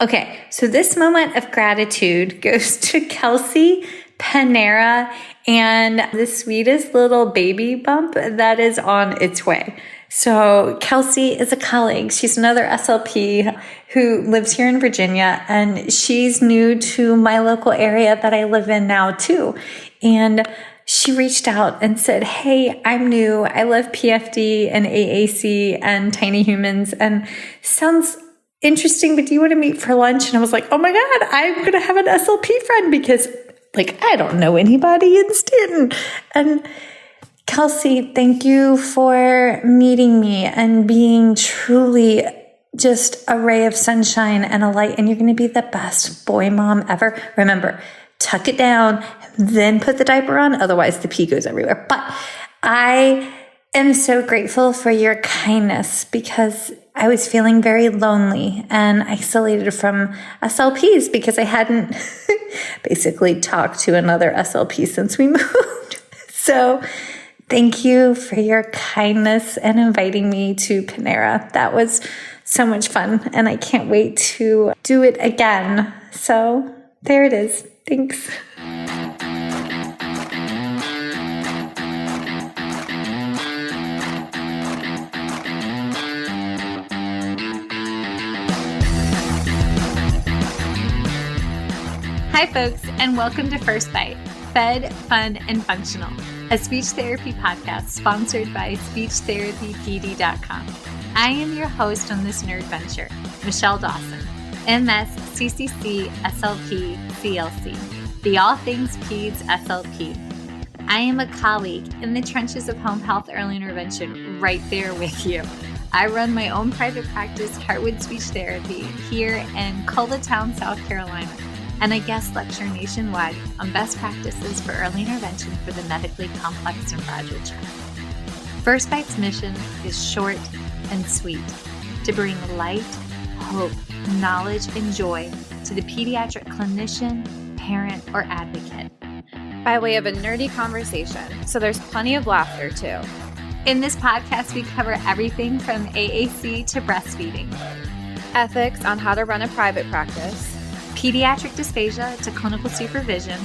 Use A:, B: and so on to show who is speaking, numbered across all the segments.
A: Okay, so this moment of gratitude goes to Kelsey, Panera, and the sweetest little baby bump that is on its way. So Kelsey is a colleague. She's another SLP who lives here in Virginia, and she's new to my local area that I live in now too. And she reached out and said, "Hey, I'm new. I love PhD and AAC and tiny humans, and sounds interesting, but do you want to meet for lunch?" And I was like, oh my God, I'm going to have an SLP friend because I don't know anybody in Stanton. And Kelsey, thank you for meeting me and being truly just a ray of sunshine and a light. And you're going to be the best boy mom ever. Remember, tuck it down, then put the diaper on. Otherwise the pee goes everywhere. But I am so grateful for your kindness because I was feeling very lonely and isolated from SLPs because I hadn't basically talked to another SLP since we moved. So thank you for your kindness and inviting me to Panera. That was so much fun and I can't wait to do it again. So there it is. Thanks. Hi, folks, and welcome to First Bite, Fed, Fun, and Functional, a speech therapy podcast sponsored by SpeechTherapyPD.com. I am your host on this nerd venture, Michelle Dawson, MS, CCC-SLP, CLC, the All Things Peds SLP. I am a colleague in the trenches of home health early intervention right there with you. I run my own private practice, Heartwood Speech Therapy, here in Coletown, South Carolina. And I guest lecture nationwide on best practices for early intervention for the medically complex and fragile child. First Bite's mission is short and sweet, to bring light, hope, knowledge, and joy to the pediatric clinician, parent, or advocate.
B: By way of a nerdy conversation, so there's plenty of laughter too.
A: In this podcast, we cover everything from AAC to breastfeeding,
B: ethics on how to run a private practice,
A: pediatric dysphagia to clinical supervision,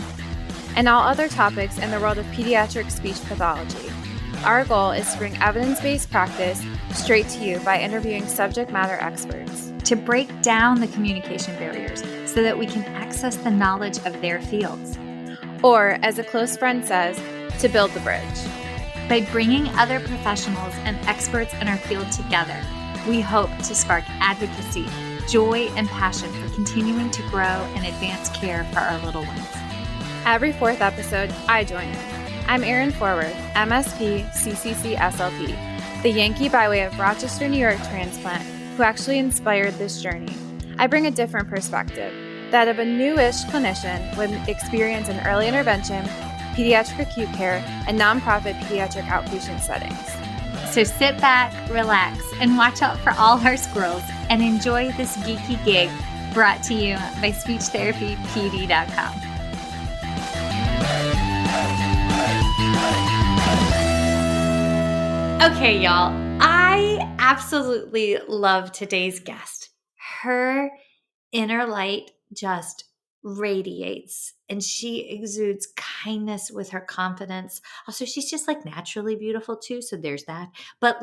B: and all other topics in the world of pediatric speech pathology. Our goal is to bring evidence-based practice straight to you by interviewing subject matter experts.
A: To break down the communication barriers so that we can access the knowledge of their fields.
B: Or, as a close friend says, to build the bridge.
A: By bringing other professionals and experts in our field together, we hope to spark advocacy, joy, and passion for continuing to grow and advance care for our little ones.
B: Every fourth episode, I join in. I'm Erin Forward, MSP, CCC-SLP, the Yankee by way of Rochester, New York transplant who actually inspired this journey. I bring a different perspective, that of a newish clinician with experience in early intervention, pediatric acute care, and nonprofit pediatric outpatient settings.
A: So sit back, relax, and watch out for all our squirrels and enjoy this geeky gig brought to you by SpeechTherapyPD.com. Okay, y'all, I absolutely love today's guest. Her inner light just radiates and she exudes kindness with her confidence. Also, she's just naturally beautiful too. So there's that. But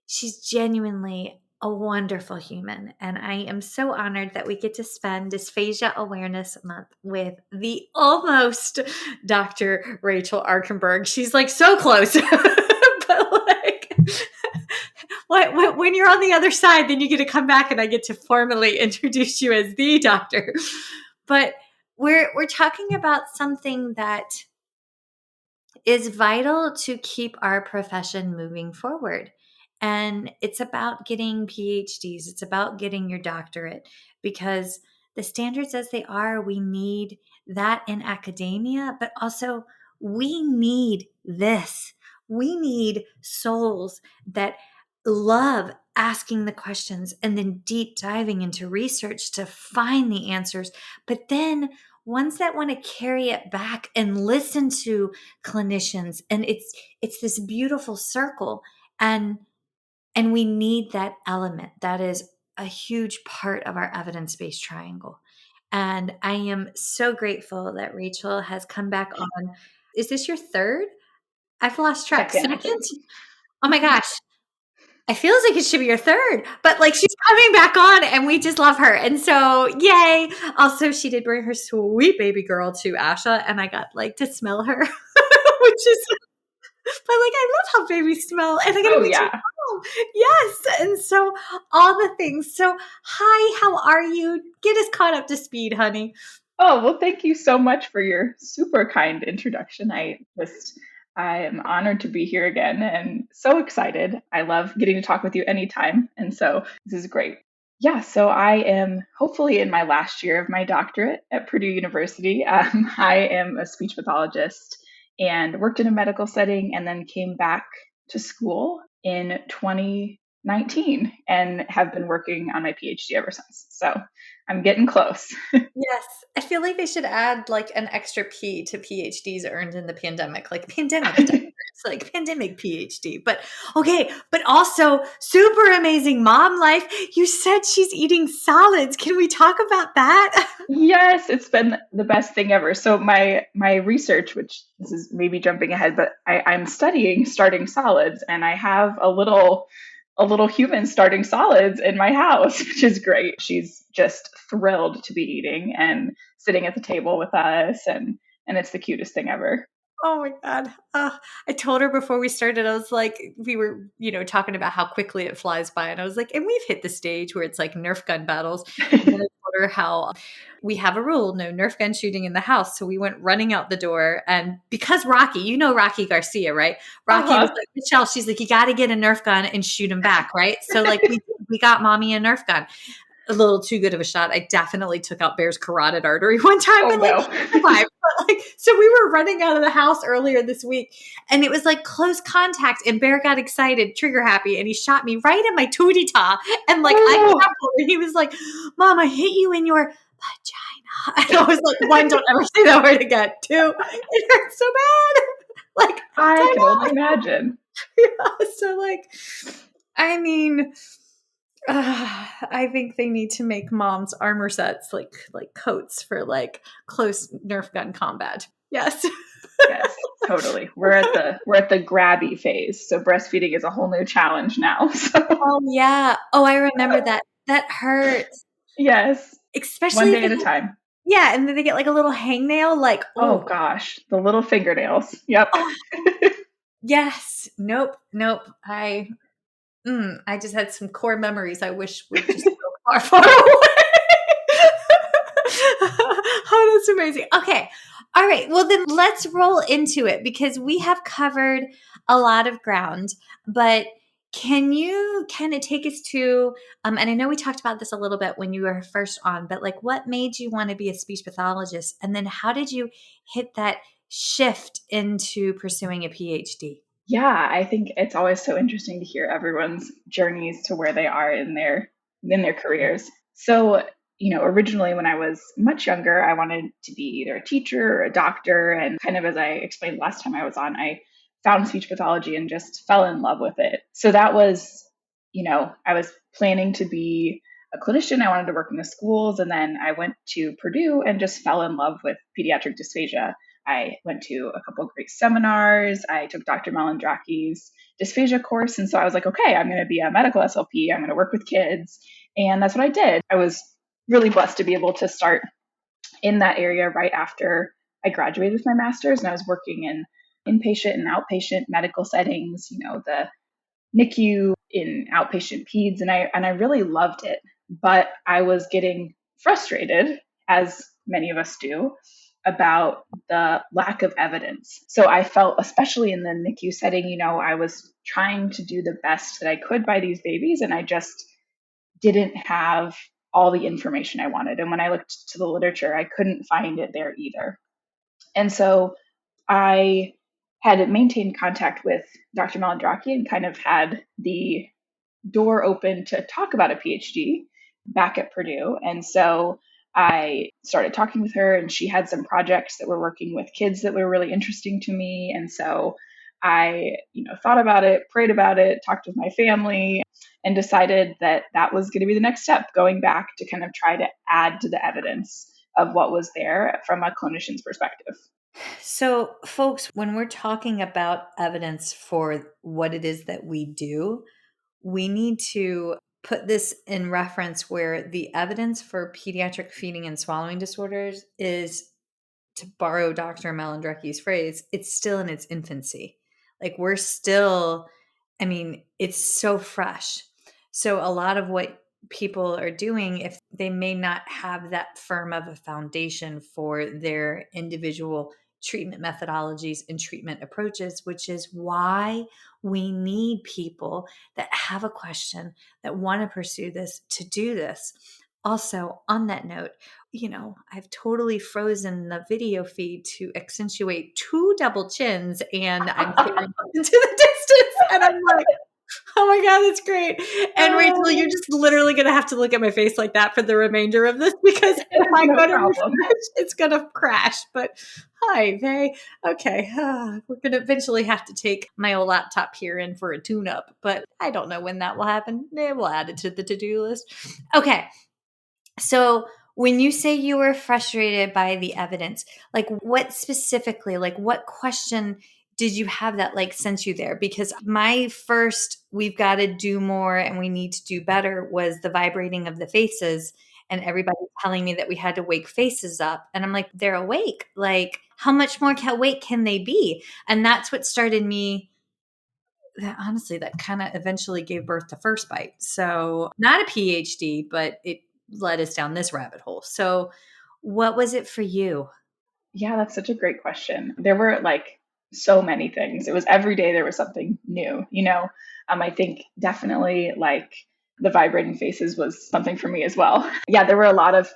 A: she's genuinely a wonderful human. And I am so honored that we get to spend Dysphagia Awareness Month with the almost Dr. Rachel Arkenberg. She's so close. But when you're on the other side, then you get to come back and I get to formally introduce you as the doctor. But we're talking about something that is vital to keep our profession moving forward. And it's about getting PhDs. It's about getting your doctorate because the standards as they are, we need that in academia, but also we need this. We need souls that love asking the questions and then deep diving into research to find the answers, but then ones that want to carry it back and listen to clinicians. And it's this beautiful circle. And we need that element that is a huge part of our evidence-based triangle. And I am so grateful that Rachel has come back on. Is this your third? I've lost track.
C: Second.
A: Second? Oh my gosh. I feel like it should be your third, but like she's coming back on and we just love her. And so yay. Also, she did bring her sweet baby girl to Asha and I got like to smell her, which is, but like I love how babies smell and I got to meet your mom. Yes. And so all the things. So hi, how are you? Get us caught up to speed, honey.
C: Oh, well, thank you so much for your super kind introduction. I am honored to be here again and so excited. I love getting to talk with you anytime. And so this is great. Yeah, so I am hopefully in my last year of my doctorate at Purdue University. I am a speech pathologist and worked in a medical setting and then came back to school in 2019 and have been working on my PhD ever since. So I'm getting close.
A: Yes. I feel like they should add like an extra P to PhDs earned in the pandemic, like pandemic doctors, like pandemic PhD. But okay, but also super amazing mom life. You said she's eating salads. Can we talk about that?
C: Yes, it's been the best thing ever. So my research, which this is maybe jumping ahead, but I'm studying starting solids and I have a little human starting solids in my house, which is great. She's just thrilled to be eating and sitting at the table with us, and it's the cutest thing ever.
A: Oh my God. I told her before we started, I was like, we were, talking about how quickly it flies by. And I was like, and we've hit the stage where it's like Nerf gun battles. And then I told her how we have a rule, no Nerf gun shooting in the house. So we went running out the door. And because Rocky, Rocky Garcia, right? Rocky was like, Michelle, she's like, you got to get a Nerf gun and shoot him back, right? So like we got mommy a Nerf gun. A little too good of a shot. I definitely took out Bear's carotid artery one time. So we were running out of the house earlier this week and it was like close contact and Bear got excited, trigger happy, and he shot me right in my tootie ta. And like I grappled and he was like, Mom, I hit you in your vagina. And I was like, one, don't ever say that word again. Two, it hurts so bad. Like
C: I can only imagine.
A: Yeah, so like, I mean, I think they need to make moms armor sets like coats for like close Nerf gun combat. Yes.
C: Yes, totally. We're at the grabby phase. So breastfeeding is a whole new challenge now. So.
A: Oh yeah. Oh, I remember that. That hurts.
C: Yes.
A: Especially
C: one day at a time.
A: Yeah, and then they get like a little hangnail, like
C: oh gosh, the little fingernails. Yep.
A: Oh. Yes. Nope. I just had some core memories I wish were just so far away. Oh, that's amazing. Okay. All right. Well, then let's roll into it because we have covered a lot of ground, but can you kind of take us to, and I know we talked about this a little bit when you were first on, but like what made you want to be a speech pathologist? And then how did you hit that shift into pursuing a PhD?
C: Yeah, I think it's always so interesting to hear everyone's journeys to where they are in their careers. So, originally when I was much younger, I wanted to be either a teacher or a doctor. And kind of as I explained last time I was on, I found speech pathology and just fell in love with it. So that was, I was planning to be a clinician. I wanted to work in the schools. And then I went to Purdue and just fell in love with pediatric dysphagia. I went to a couple of great seminars. I took Dr. Malandraki's dysphagia course. And so I was like, okay, I'm going to be a medical SLP. I'm going to work with kids. And that's what I did. I was really blessed to be able to start in that area right after I graduated with my master's. And I was working in inpatient and outpatient medical settings, the NICU in outpatient peds. And I really loved it. But I was getting frustrated, as many of us do, about the lack of evidence. So I felt, especially in the NICU setting, I was trying to do the best that I could by these babies, and I just didn't have all the information I wanted. And when I looked to the literature, I couldn't find it there either. And so I had maintained contact with Dr. Malandraki and kind of had the door open to talk about a PhD back at Purdue. And so I started talking with her and she had some projects that were working with kids that were really interesting to me. And so I, thought about it, prayed about it, talked with my family, and decided that that was going to be the next step, going back to kind of try to add to the evidence of what was there from a clinician's perspective.
A: So, folks, when we're talking about evidence for what it is that we do, we need to put this in reference where the evidence for pediatric feeding and swallowing disorders is, to borrow Dr. Malandraki's phrase, it's still in its infancy. Like we're still, it's so fresh. So a lot of what people are doing, if they may not have that firm of a foundation for their individual treatment methodologies and treatment approaches, which is why we need people that have a question, that want to pursue this, to do this. Also, on that note, I've totally frozen the video feed to accentuate 2 double chins, and I'm staring into the distance, and I'm like, oh my God, that's great. And Rachel, you're just literally going to have to look at my face like that for the remainder of this, because if I go to refresh, it's going to crash. But hi, Vay. Okay. We're going to eventually have to take my old laptop here in for a tune-up, but I don't know when that will happen. We'll add it to the to-do list. Okay. So when you say you were frustrated by the evidence, like what specifically, like what question did you have that like sent you there? Because my first, we've got to do more and we need to do better, was the vibrating of the faces, and everybody telling me that we had to wake faces up. And I'm like, they're awake. Like how much more awake can they be? And that's what started me. That honestly, that kind of eventually gave birth to First Bite. So not a PhD, but it led us down this rabbit hole. So what was it for you?
C: Yeah, that's such a great question. There were like so many things. It was every day there was something new, I think definitely like the vibrating faces was something for me as well. Yeah, there were a lot of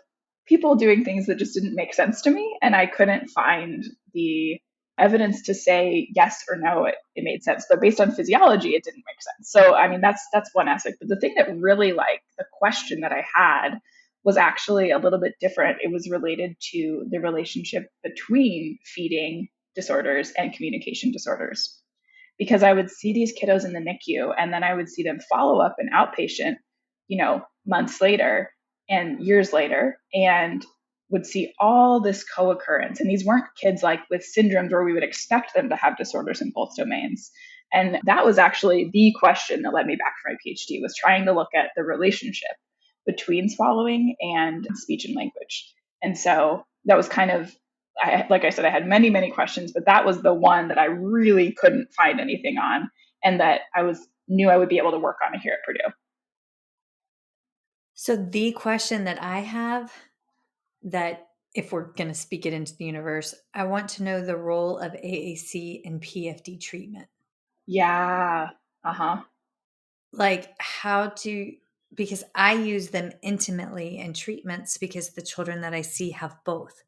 C: people doing things that just didn't make sense to me. And I couldn't find the evidence to say yes or no, it made sense. But based on physiology, it didn't make sense. So, that's one aspect. But the thing that really, like, the question that I had was actually a little bit different. It was related to the relationship between feeding disorders and communication disorders. Because I would see these kiddos in the NICU, and then I would see them follow up an outpatient, months later and years later, and would see all this co-occurrence. And these weren't kids like with syndromes where we would expect them to have disorders in both domains. And that was actually the question that led me back for my PhD, was trying to look at the relationship between swallowing and speech and language. And so that was kind of, like I said, I had many, many questions, but that was the one that I really couldn't find anything on, and that knew I would be able to work on it here at Purdue.
A: So the question that I have, that if we're going to speak it into the universe, I want to know the role of AAC in PhD treatment.
C: Yeah.
A: Like because I use them intimately in treatments, because the children that I see have both.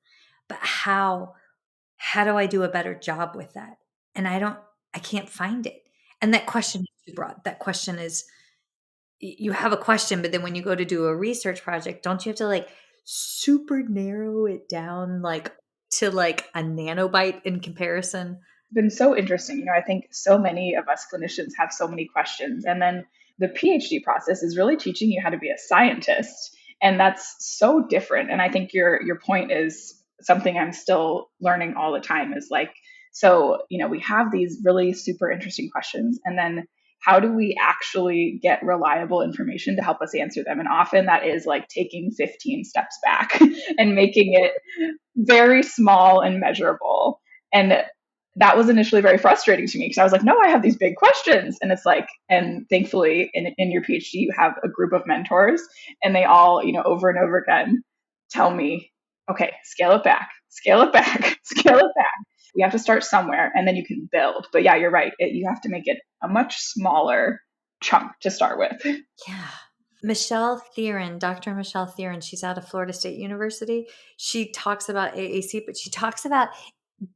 A: But how do I do a better job with that? And I can't find it. And that question is too broad. That question is, you have a question, but then when you go to do a research project, don't you have to like super narrow it down, like to like a nanobyte in comparison?
C: It's been so interesting. I think so many of us clinicians have so many questions. And then the PhD process is really teaching you how to be a scientist. And that's so different. And I think your point is something I'm still learning all the time, is like, so, we have these really super interesting questions, and then how do we actually get reliable information to help us answer them? And often that is like taking 15 steps back and making it very small and measurable. And that was initially very frustrating to me, because I was like, no, I have these big questions. And it's like, and thankfully in your PhD, you have a group of mentors, and they all, over and over again tell me, okay, scale it back, scale it back, scale it back. We have to start somewhere, and then you can build. But yeah, you're right. You have to make it a much smaller chunk to start with.
A: Yeah. Michelle Theron, Dr. Michelle Theron, she's out of Florida State University. She talks about AAC, but she talks about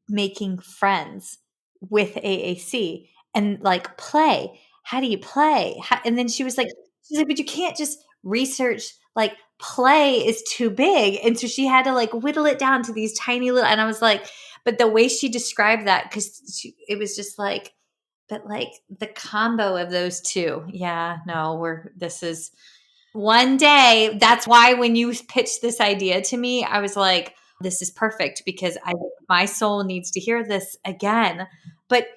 A: making friends with AAC and like play. How do you play? And then she's like, but you can't just research, like play is too big. And so she had to like whittle it down to these tiny little, and I was like, but the way she described that, because it was just like, But like the combo of those two, yeah, no, this is one day. That's why when you pitched this idea to me, I was like, this is perfect because my soul needs to hear this again. But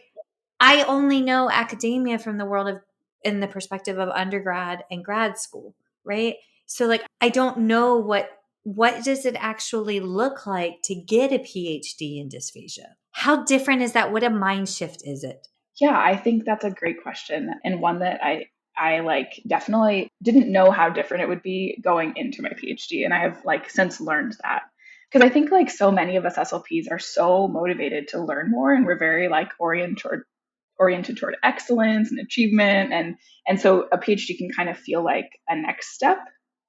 A: I only know academia from the world of, in the perspective of undergrad and grad school, right? So like, I don't know what does it actually look like to get a PhD in dysphagia? How different is that? What a mind shift is it?
C: Yeah, I think that's a great question, and one that I like definitely didn't know how different it would be going into my PhD, and I have like since learned that. Because I think like so many of us SLPs are so motivated to learn more, and we're very like oriented toward excellence and achievement, and so a PhD can kind of feel like a next step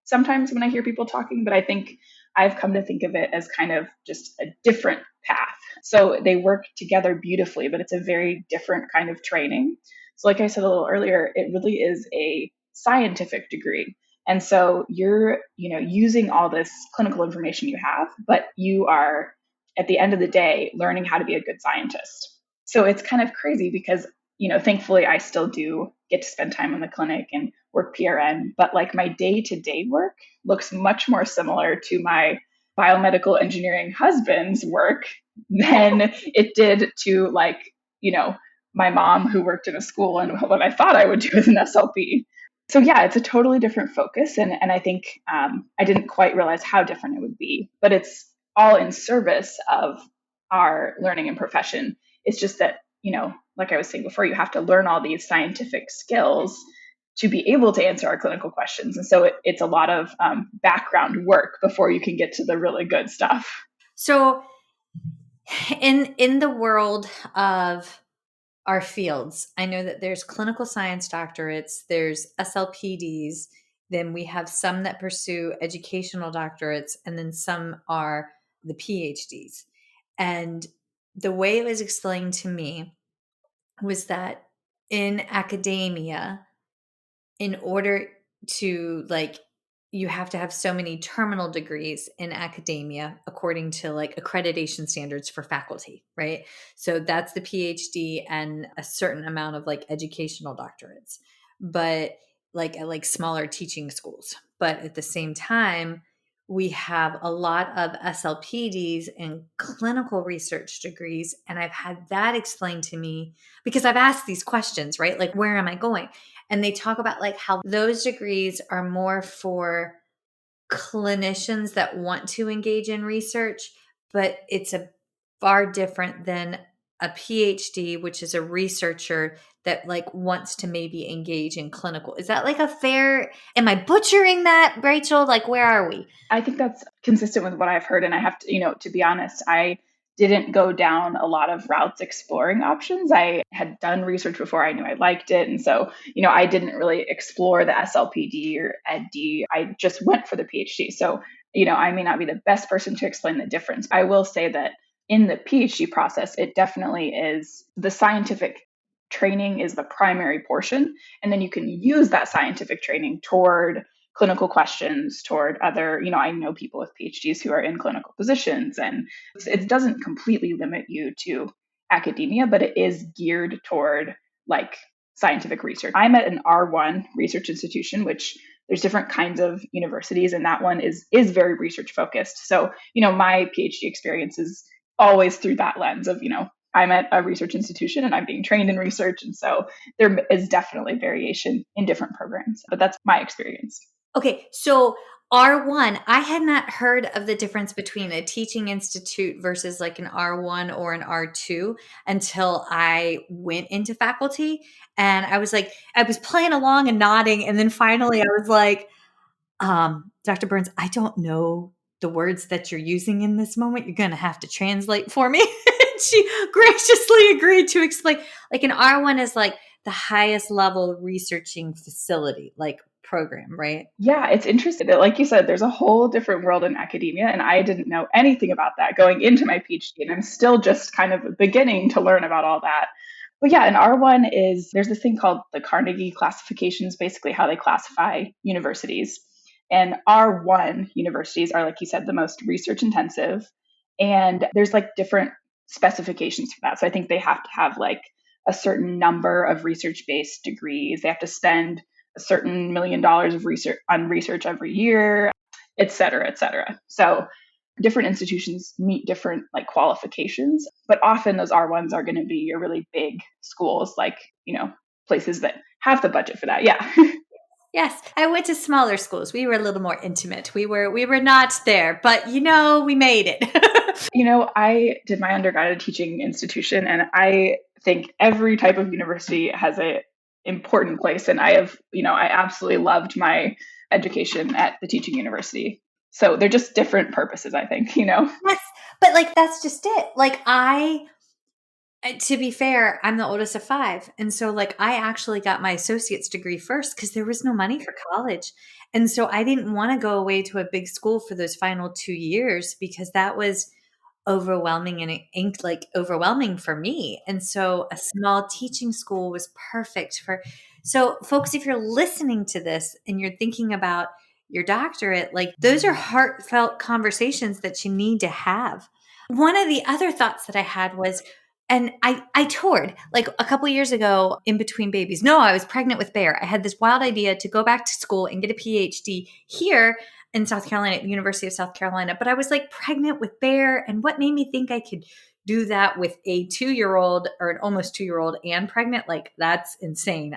C: sometimes when I hear people talking, but I think I've come to think of it as kind of just a different path. So they work together beautifully, but it's a very different kind of training. So like I said a little earlier, it really is a scientific degree. And so you're, using all this clinical information you have, but you are at the end of the day learning how to be a good scientist. So it's kind of crazy because, thankfully I still do get to spend time in the clinic and work PRN, but like my day-to-day work looks much more similar to my biomedical engineering husband's work than it did to like, my mom who worked in a school and what I thought I would do as an SLP. So yeah, it's a totally different focus. And I think I didn't quite realize how different it would be, but it's all in service of our learning and profession. It's just that, like I was saying before, you have to learn all these scientific skills to be able to answer our clinical questions. And so it's a lot of background work before you can get to the really good stuff.
A: So in the world of our fields, I know that there's clinical science doctorates, there's SLPDs, then we have some that pursue educational doctorates, and then some are the PhDs. And the way it was explained to me was that in academia, in order to you have to have so many terminal degrees in academia according to like accreditation standards for faculty, right? So that's the PhD and a certain amount of like educational doctorates, but like at like smaller teaching schools. But at the same time, we have a lot of SLPDs and clinical research degrees. And I've had that explained to me because I've asked these questions, right? Like, where am I going? And they talk about like how those degrees are more for clinicians that want to engage in research, but it's a far different than a PhD, which is a researcher that like wants to maybe engage in clinical. Is that like a fair, am I butchering that, Rachel? Like, where are we?
C: I think that's consistent with what I've heard. And I have to, to be honest, I didn't go down a lot of routes exploring options. I had done research before. I knew I liked it. And so, I didn't really explore the SLPD or EdD. I just went for the PhD. So, I may not be the best person to explain the difference. I will say that in the PhD process, it definitely is the scientific training is the primary portion. And then you can use that scientific training toward clinical questions, toward other, I know people with PhDs who are in clinical positions, and it doesn't completely limit you to academia, but it is geared toward like scientific research. I'm at an R1 research institution, which there's different kinds of universities, and that one is very research focused. So, my PhD experience is always through that lens of, I'm at a research institution and I'm being trained in research. And so there is definitely variation in different programs, but that's my experience.
A: Okay, so R1, I had not heard of the difference between a teaching institute versus like an R1 or an R2 until I went into faculty. And I was playing along and nodding. And then finally I was like, Dr. Burns, I don't know the words that you're using in this moment. You're going to have to translate for me. And she graciously agreed to explain. Like an R1 is like the highest level researching facility, like program, right?
C: Yeah, it's interesting that, like you said, there's a whole different world in academia, and I didn't know anything about that going into my PhD, and I'm still just kind of beginning to learn about all that. But yeah, an R1 there's this thing called the Carnegie classifications, basically how they classify universities. And R1 universities are, like you said, the most research intensive, and there's like different specifications for that. So I think they have to have like a certain number of research-based degrees. They have to spend a certain $1 million of research every year, et cetera, et cetera. So different institutions meet different like qualifications, but often those R1s are going to be your really big schools, like, places that have the budget for that. Yeah.
A: Yes, I went to smaller schools. We were a little more intimate. We were not there, but we made it.
C: I did my undergrad at a teaching institution, and I think every type of university has a important place. And I absolutely loved my education at the teaching university. So they're just different purposes, I think,
A: Yes, but like, that's just it. Like to be fair, I'm the oldest of 5. And so like, I actually got my associate's degree first because there was no money for college. And so I didn't want to go away to a big school for those final 2 years because that was overwhelming and overwhelming for me. And so a small teaching school was perfect so folks, if you're listening to this and you're thinking about your doctorate, like, those are heartfelt conversations that you need to have. One of the other thoughts that I had was, and I toured like a couple years ago in between babies. No, I was pregnant with Bayer. I had this wild idea to go back to school and get a PhD here in South Carolina, at the University of South Carolina. But I was like pregnant with Bayer. And what made me think I could do that with a 2-year-old or an almost 2-year-old and pregnant? Like, that's insane.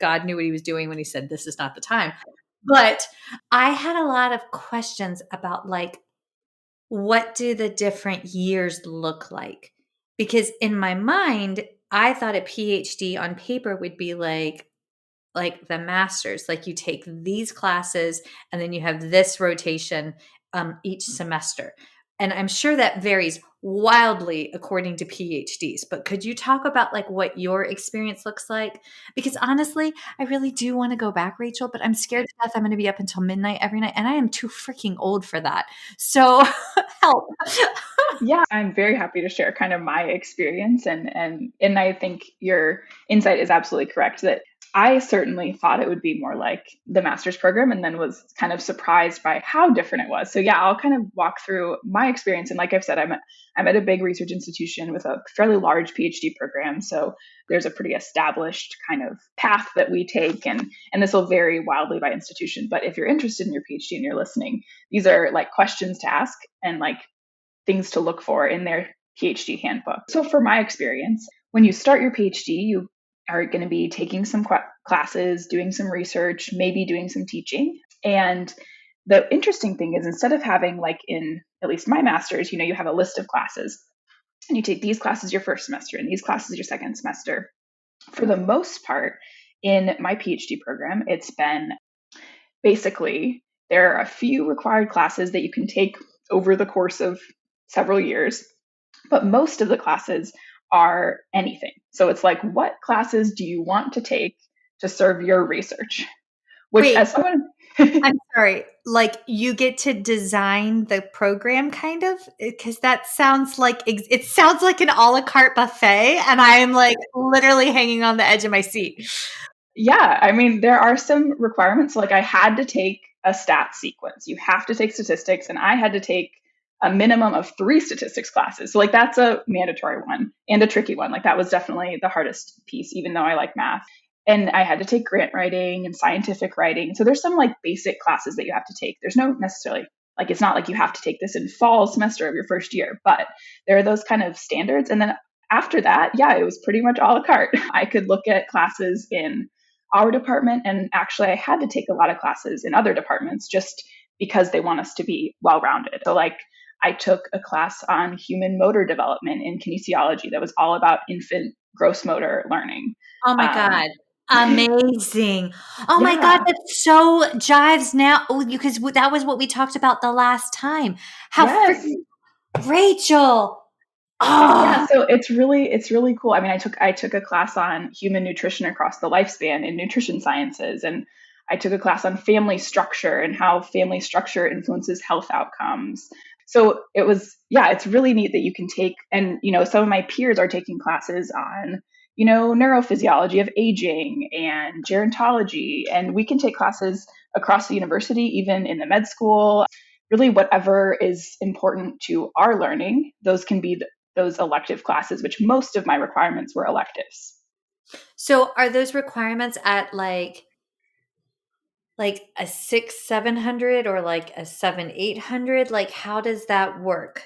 A: God knew what he was doing when he said, this is not the time. But I had a lot of questions about like, what do the different years look like? Because in my mind, I thought a PhD on paper would be like the master's, like you take these classes and then you have this rotation each semester. And I'm sure that varies wildly according to PhDs, but could you talk about like what your experience looks like? Because honestly, I really do want to go back, Rachel, but I'm scared to death I'm going to be up until midnight every night. And I am too freaking old for that. So help.
C: Yeah, I'm very happy to share kind of my experience. And I think your insight is absolutely correct that I certainly thought it would be more like the master's program, and then was kind of surprised by how different it was. So yeah, I'll kind of walk through my experience. And like I've said, I'm at a big research institution with a fairly large PhD program. So there's a pretty established kind of path that we take, and this will vary wildly by institution. But if you're interested in your PhD and you're listening, these are like questions to ask and like things to look for in their PhD handbook. So for my experience, when you start your PhD, you are going to be taking some classes, doing some research, maybe doing some teaching. And the interesting thing is, instead of having like in at least my master's, you have a list of classes and you take these classes your first semester and these classes your second semester. For the most part, in my PhD program, it's been basically there are a few required classes that you can take over the course of several years, but most of the classes are anything. So it's like, what classes do you want to take to serve your research? Which,
A: wait,
C: as someone,
A: I'm sorry, like you get to design the program kind of, because that sounds like it sounds like an a la carte buffet, and I am like literally hanging on the edge of my seat.
C: Yeah, I mean, there are some requirements. Like I had to take a stat sequence. You have to take statistics, and I had to take a minimum of 3 statistics classes. So like that's a mandatory one and a tricky one. Like that was definitely the hardest piece, even though I like math. And I had to take grant writing and scientific writing. So there's some like basic classes that you have to take. There's no necessarily like, it's not like you have to take this in fall semester of your first year, but there are those kind of standards. And then after that, yeah, it was pretty much a la carte. I could look at classes in our department, and actually I had to take a lot of classes in other departments just because they want us to be well-rounded. So like I took a class on human motor development in kinesiology that was all about infant gross motor learning.
A: Oh my God. Amazing. Oh my God, that so jives now. Oh, because that was what we talked about the last time. How Rachel. Oh.
C: Yeah, so it's really cool. I mean, I took a class on human nutrition across the lifespan in nutrition sciences, and I took a class on family structure and how family structure influences health outcomes. So it's really neat that you can take, and some of my peers are taking classes on neurophysiology of aging and gerontology, and we can take classes across the university, even in the med school. Really, whatever is important to our learning, those can be those elective classes, which most of my requirements were electives.
A: So are those requirements at like a 600-700 or like a 700-800? Like, how does that work?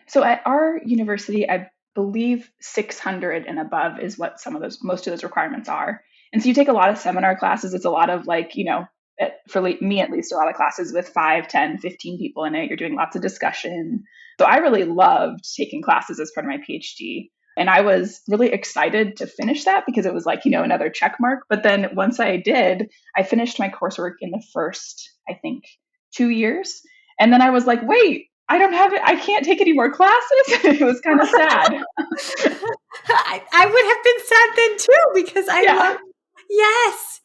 C: So at our university, I believe 600 and above is what most of those requirements are. And so you take a lot of seminar classes. It's a lot of like, for me at least, a lot of classes with 5, 10, 15 people in it. You're doing lots of discussion. So I really loved taking classes as part of my PhD. And I was really excited to finish that because it was like, another check mark. But then once I did, I finished my coursework in the first, I think, 2 years. And then I was like, wait, I don't have it. I can't take any more classes. It was kind of sad.
A: I would have been sad then too, because I love, yes.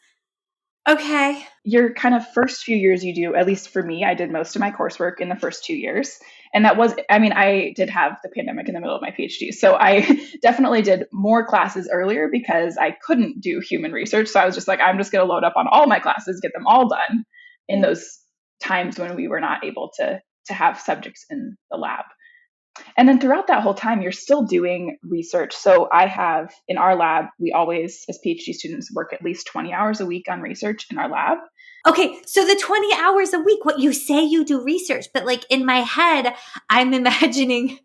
A: Okay.
C: Your kind of first few years you do, at least for me, I did most of my coursework in the first 2 years. And that was, I did have the pandemic in the middle of my PhD. So I definitely did more classes earlier because I couldn't do human research. So I was just like, I'm just going to load up on all my classes, get them all done in those times when we were not able to have subjects in the lab. And then throughout that whole time, you're still doing research. So in our lab, we always, as PhD students, work at least 20 hours a week on research in our lab.
A: Okay, so the 20 hours a week, what you say you do research, but like in my head, I'm imagining,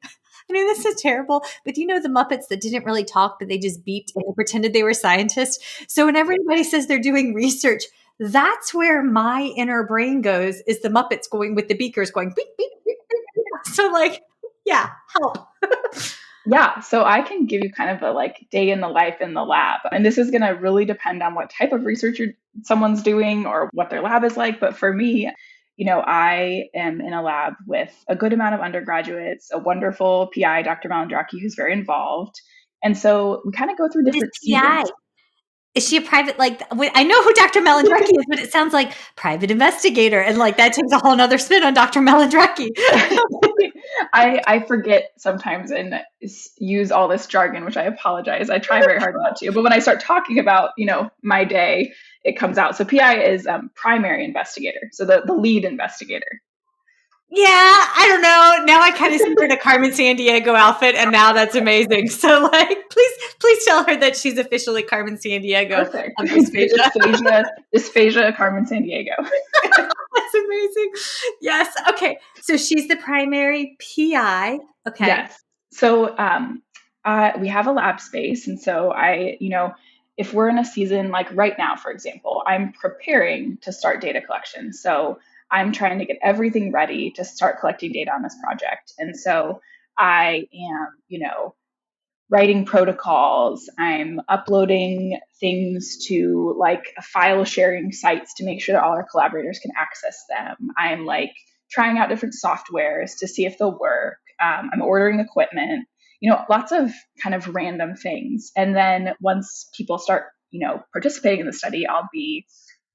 A: this is terrible, but do you know the Muppets that didn't really talk, but they just beeped and they pretended they were scientists? So when everybody says they're doing research, that's where my inner brain goes, is the Muppets going with the beakers going beep, beep, beep, beep, beep. So like, yeah, help.
C: Yeah, so I can give you kind of a like day in the life in the lab. And this is going to really depend on what type of research someone's doing or what their lab is like. But for me, I am in a lab with a good amount of undergraduates, a wonderful PI, Dr. Malandraki, who's very involved. And so we kind of go through different seasons.
A: Is she a private, I know who Dr. Malandraki is, but it sounds like private investigator. And like that takes a whole nother spin on Dr. Malandraki.
C: I forget sometimes and use all this jargon, which I apologize. I try very hard not to. But when I start talking about, my day, it comes out. So PI is primary investigator. So the lead investigator.
A: Yeah, I don't know. Now I kind of see her in a Carmen Sandiego outfit, and now that's amazing. So, please tell her that she's officially Carmen Sandiego of dysphagia.
C: Dysphagia Carmen Sandiego.
A: That's amazing. Yes. Okay. So she's the primary PI. Okay.
C: Yes. So we have a lab space, and so if we're in a season like right now, for example, I'm preparing to start data collection. So I'm trying to get everything ready to start collecting data on this project. And so I am, writing protocols. I'm uploading things to like file sharing sites to make sure that all our collaborators can access them. I'm like trying out different softwares to see if they'll work. I'm ordering equipment, lots of kind of random things. And then once people start, participating in the study, I'll be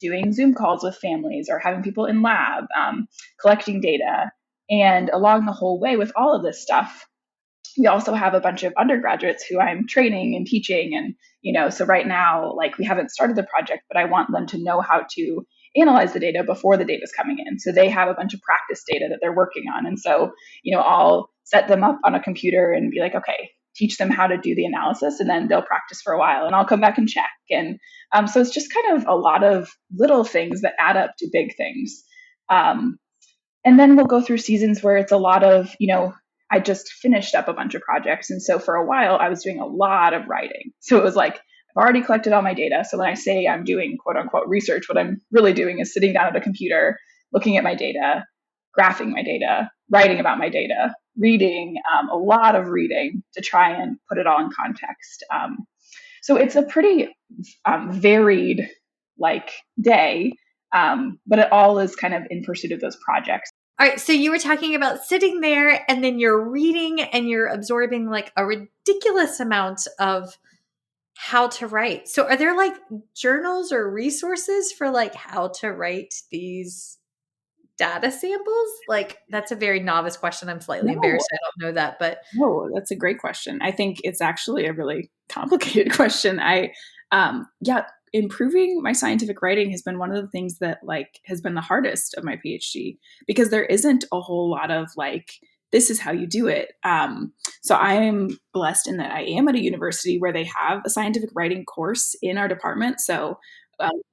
C: doing Zoom calls with families or having people in lab, collecting data. And along the whole way with all of this stuff, we also have a bunch of undergraduates who I'm training and teaching. And, so right now, like we haven't started the project, but I want them to know how to analyze the data before the data is coming in. So they have a bunch of practice data that they're working on. And so, I'll set them up on a computer and be like, okay, teach them how to do the analysis, and then they'll practice for a while and I'll come back and check. And so it's just kind of a lot of little things that add up to big things. And then we'll go through seasons where it's a lot of, I just finished up a bunch of projects. And so for a while I was doing a lot of writing. So it was like, I've already collected all my data. So when I say I'm doing quote unquote research, what I'm really doing is sitting down at a computer, looking at my data, graphing my data, writing about my data, reading, a lot of reading to try and put it all in context. So it's a pretty varied day, but it all is kind of in pursuit of those projects.
A: All right. So you were talking about sitting there and then you're reading and you're absorbing like a ridiculous amount of how to write. So are there like journals or resources for like how to write these data samples? Like that's a very novice question. I'm slightly embarrassed. I don't know that, but.
D: No, that's a great question. I think it's actually a really complicated question. Improving my scientific writing has been one of the things that has been the hardest of my PhD, because there isn't a whole lot of this is how you do it. So I am blessed in that I am at a university where they have a scientific writing course in our department. So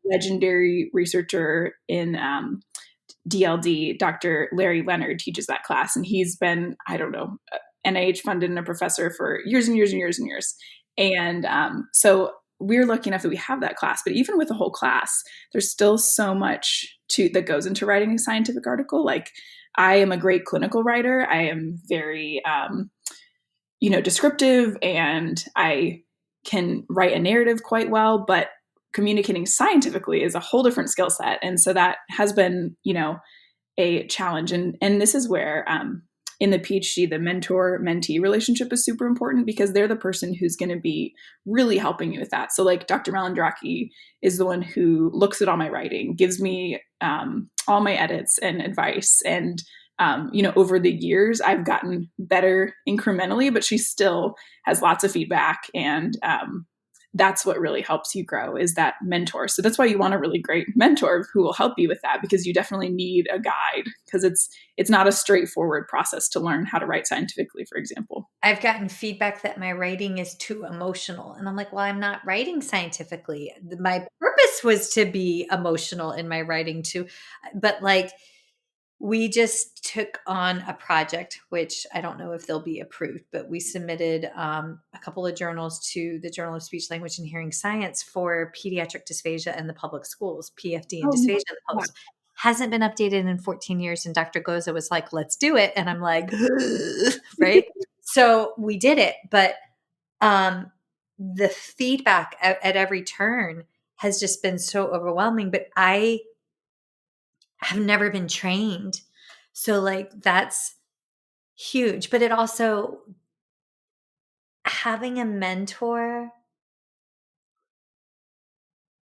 D: legendary researcher in DLD, Dr. Larry Leonard, teaches that class. And he's been, I don't know, NIH funded and a professor for years and years and years and years. And so we're lucky enough that we have that class. But even with the whole class, there's still so much that goes into writing a scientific article. Like, I am a great clinical writer. I am very, descriptive, and I can write a narrative quite well, but communicating scientifically is a whole different skill set. And so that has been, a challenge. And this is where, in the PhD, the mentor-mentee relationship is super important, because they're the person who's going to be really helping you with that. So like Dr. Malandraki is the one who looks at all my writing, gives me all my edits and advice. And, over the years, I've gotten better incrementally, but she still has lots of feedback. And that's what really helps you grow, is that mentor. So that's why you want a really great mentor who will help you with that, because you definitely need a guide, because it's not a straightforward process to learn how to write scientifically, for example.
A: I've gotten feedback that my writing is too emotional. And I'm like, well, I'm not writing scientifically. My purpose was to be emotional in my writing too. But like, we just took on a project, which I don't know if they'll be approved, but we submitted a couple of journals to the Journal of Speech, Language, and Hearing Science for pediatric dysphagia in the public schools, Ph.D. in dysphagia in the public schools. Hasn't been updated in 14 years. And Dr. Goza was like, let's do it. And I'm like, right? So we did it. But the feedback at every turn has just been so overwhelming. But I have never been trained. So like, that's huge. But it also, having a mentor,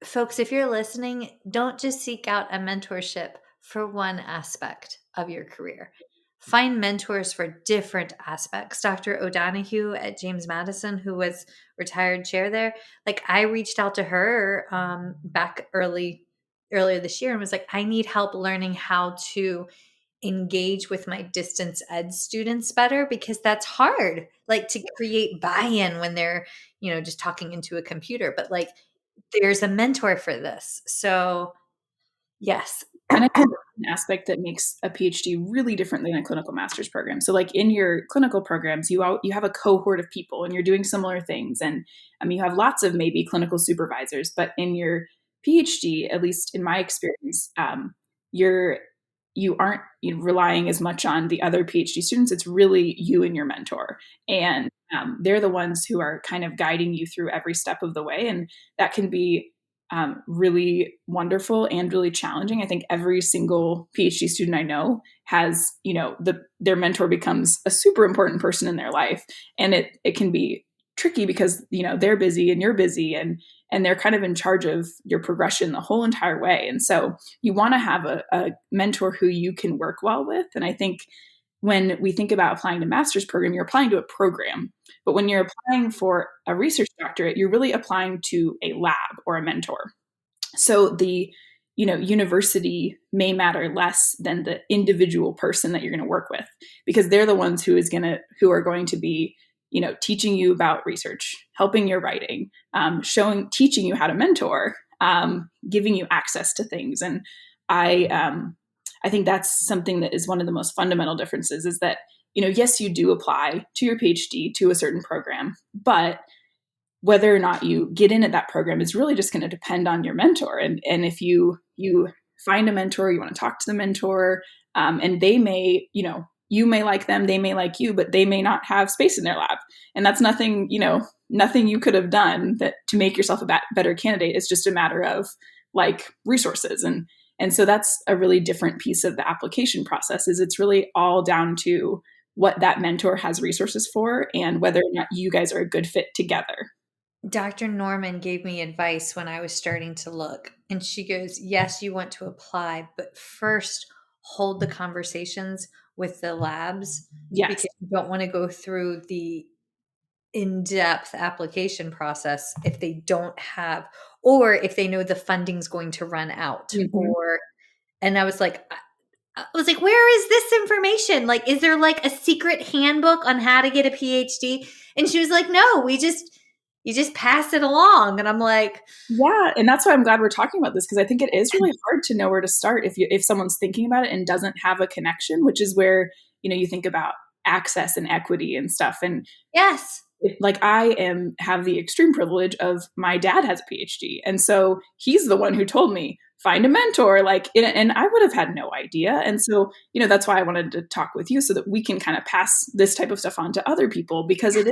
A: folks, if you're listening, don't just seek out a mentorship for one aspect of your career. Find mentors for different aspects. Dr. O'Donoghue at James Madison, who was retired chair there, like, I reached out to her back earlier this year and was like, I need help learning how to engage with my distance ed students better, because that's hard, like, to create buy-in when they're, just talking into a computer. But like, there's a mentor for this. So yes.
D: And I think an aspect that makes a PhD really different than a clinical master's program. So like, in your clinical programs, you have a cohort of people and you're doing similar things. And you have lots of maybe clinical supervisors, but in your PhD, at least in my experience, you aren't relying as much on the other PhD students. It's really you and your mentor. And they're the ones who are kind of guiding you through every step of the way. And that can be really wonderful and really challenging. I think every single PhD student I know has, their mentor becomes a super important person in their life. And it can be tricky because, they're busy and you're busy, and they're kind of in charge of your progression the whole entire way. And so you want to have a mentor who you can work well with. And I think when we think about applying to master's program, you're applying to a program. But when you're applying for a research doctorate, you're really applying to a lab or a mentor. So the university may matter less than the individual person that you're going to work with, because they're the ones who are going to be teaching you about research, helping your writing, teaching you how to mentor, giving you access to things. And I think that's something that is one of the most fundamental differences, is that, yes, you do apply to your PhD to a certain program, but whether or not you get in at that program is really just going to depend on your mentor. And if you find a mentor, you want to talk to the mentor, and they may, you may like them, they may like you, but they may not have space in their lab. And that's nothing you could have done to make yourself a better candidate. It's just a matter of like resources. And so that's a really different piece of the application process, is it's really all down to what that mentor has resources for and whether or not you guys are a good fit together.
A: Dr. Norman gave me advice when I was starting to look, and she goes, yes, you want to apply, but first hold the conversations with the labs.
D: Yes.
A: Because you don't want to go through the in-depth application process if they don't have, or if they know the funding's going to run out.
D: Mm-hmm.
A: And I was like, I was like, where is this information? Like, is there like a secret handbook on how to get a PhD? And she was like, no, you just pass it along. And I'm like,
D: yeah. And that's why I'm glad we're talking about this, because I think it is really hard to know where to start if someone's thinking about it and doesn't have a connection, which is where, you think about access and equity and stuff. And
A: yes.
D: Like I have the extreme privilege of my dad has a PhD. And so he's the one who told me, find a mentor, and I would have had no idea. And so, that's why I wanted to talk with you so that we can kind of pass this type of stuff on to other people, because it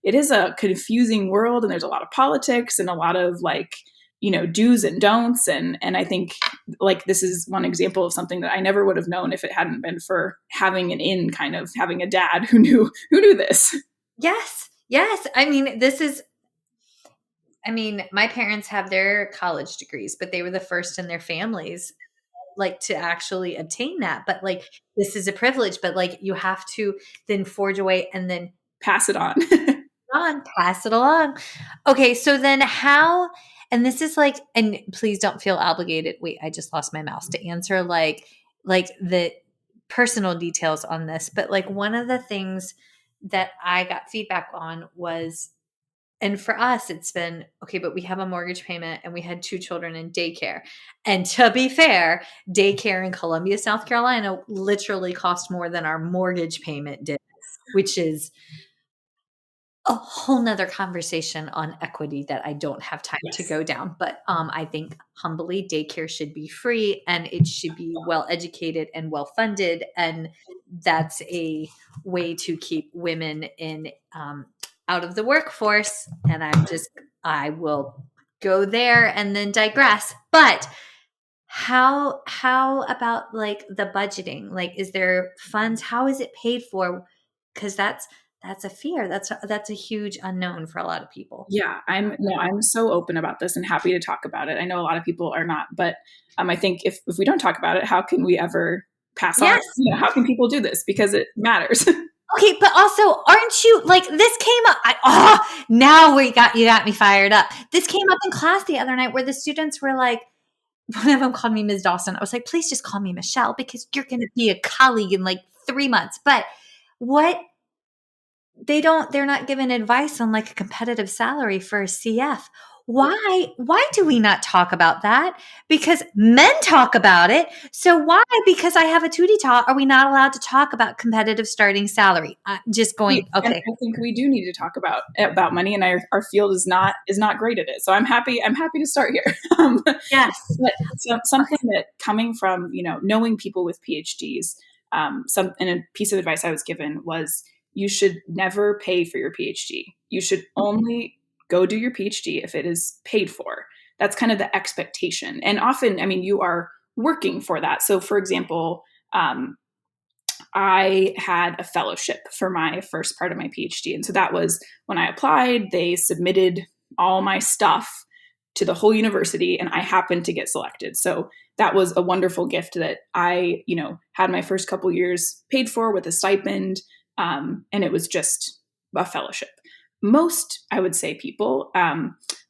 D: is a confusing world, and there's a lot of politics and a lot of do's and don'ts. And I think this is one example of something that I never would have known if it hadn't been for having having a dad who knew this.
A: Yes. Yes. My parents have their college degrees, but they were the first in their families to actually obtain that. But this is a privilege, but you have to then forge away and then
D: pass it on.
A: Pass it along. Okay. So then how, and this is and please don't feel obligated. Wait, I just lost my mouse to answer the personal details on this. But one of the things that I got feedback on was, and for us, it's been, okay, but we have a mortgage payment and we had 2 children in daycare. And to be fair, daycare in Columbia, South Carolina literally cost more than our mortgage payment did, which is a whole nother conversation on equity that I don't have time to go down. But I think humbly daycare should be free, and it should be well educated and well funded. And that's a way to keep women in out of the workforce. And I will go there and then digress. But how about the budgeting? Is there funds? How is it paid for? Because that's a fear. That's a huge unknown for a lot of people.
D: Yeah, I'm so open about this and happy to talk about it. I know a lot of people are not, but I think if we don't talk about it, how can we ever pass on? How can people do this? Because it matters.
A: Okay, but also, aren't you this came up? Now you got me fired up. This came up in class the other night where the students were one of them called me Ms. Dawson. I was like, please just call me Michelle, because you're going to be a colleague in 3 months. But what? They're not given advice on a competitive salary for a CF. Why do we not talk about that? Because men talk about it. So why? Because I have a Tootie Talk, are we not allowed to talk about competitive starting salary? Just going, okay.
D: And I think we do need to talk about money, and our field is not great at it. So I'm happy to start here.
A: Yes.
D: But something that coming from, knowing people with PhDs, and a piece of advice I was given was, you should never pay for your PhD. You should only go do your PhD if it is paid for. That's kind of the expectation. And often, you are working for that. So for example, I had a fellowship for my first part of my PhD. And so that was when I applied, they submitted all my stuff to the whole university, and I happened to get selected. So that was a wonderful gift that I, had my first couple years paid for with a stipend. And it was just a fellowship. Most, I would say, people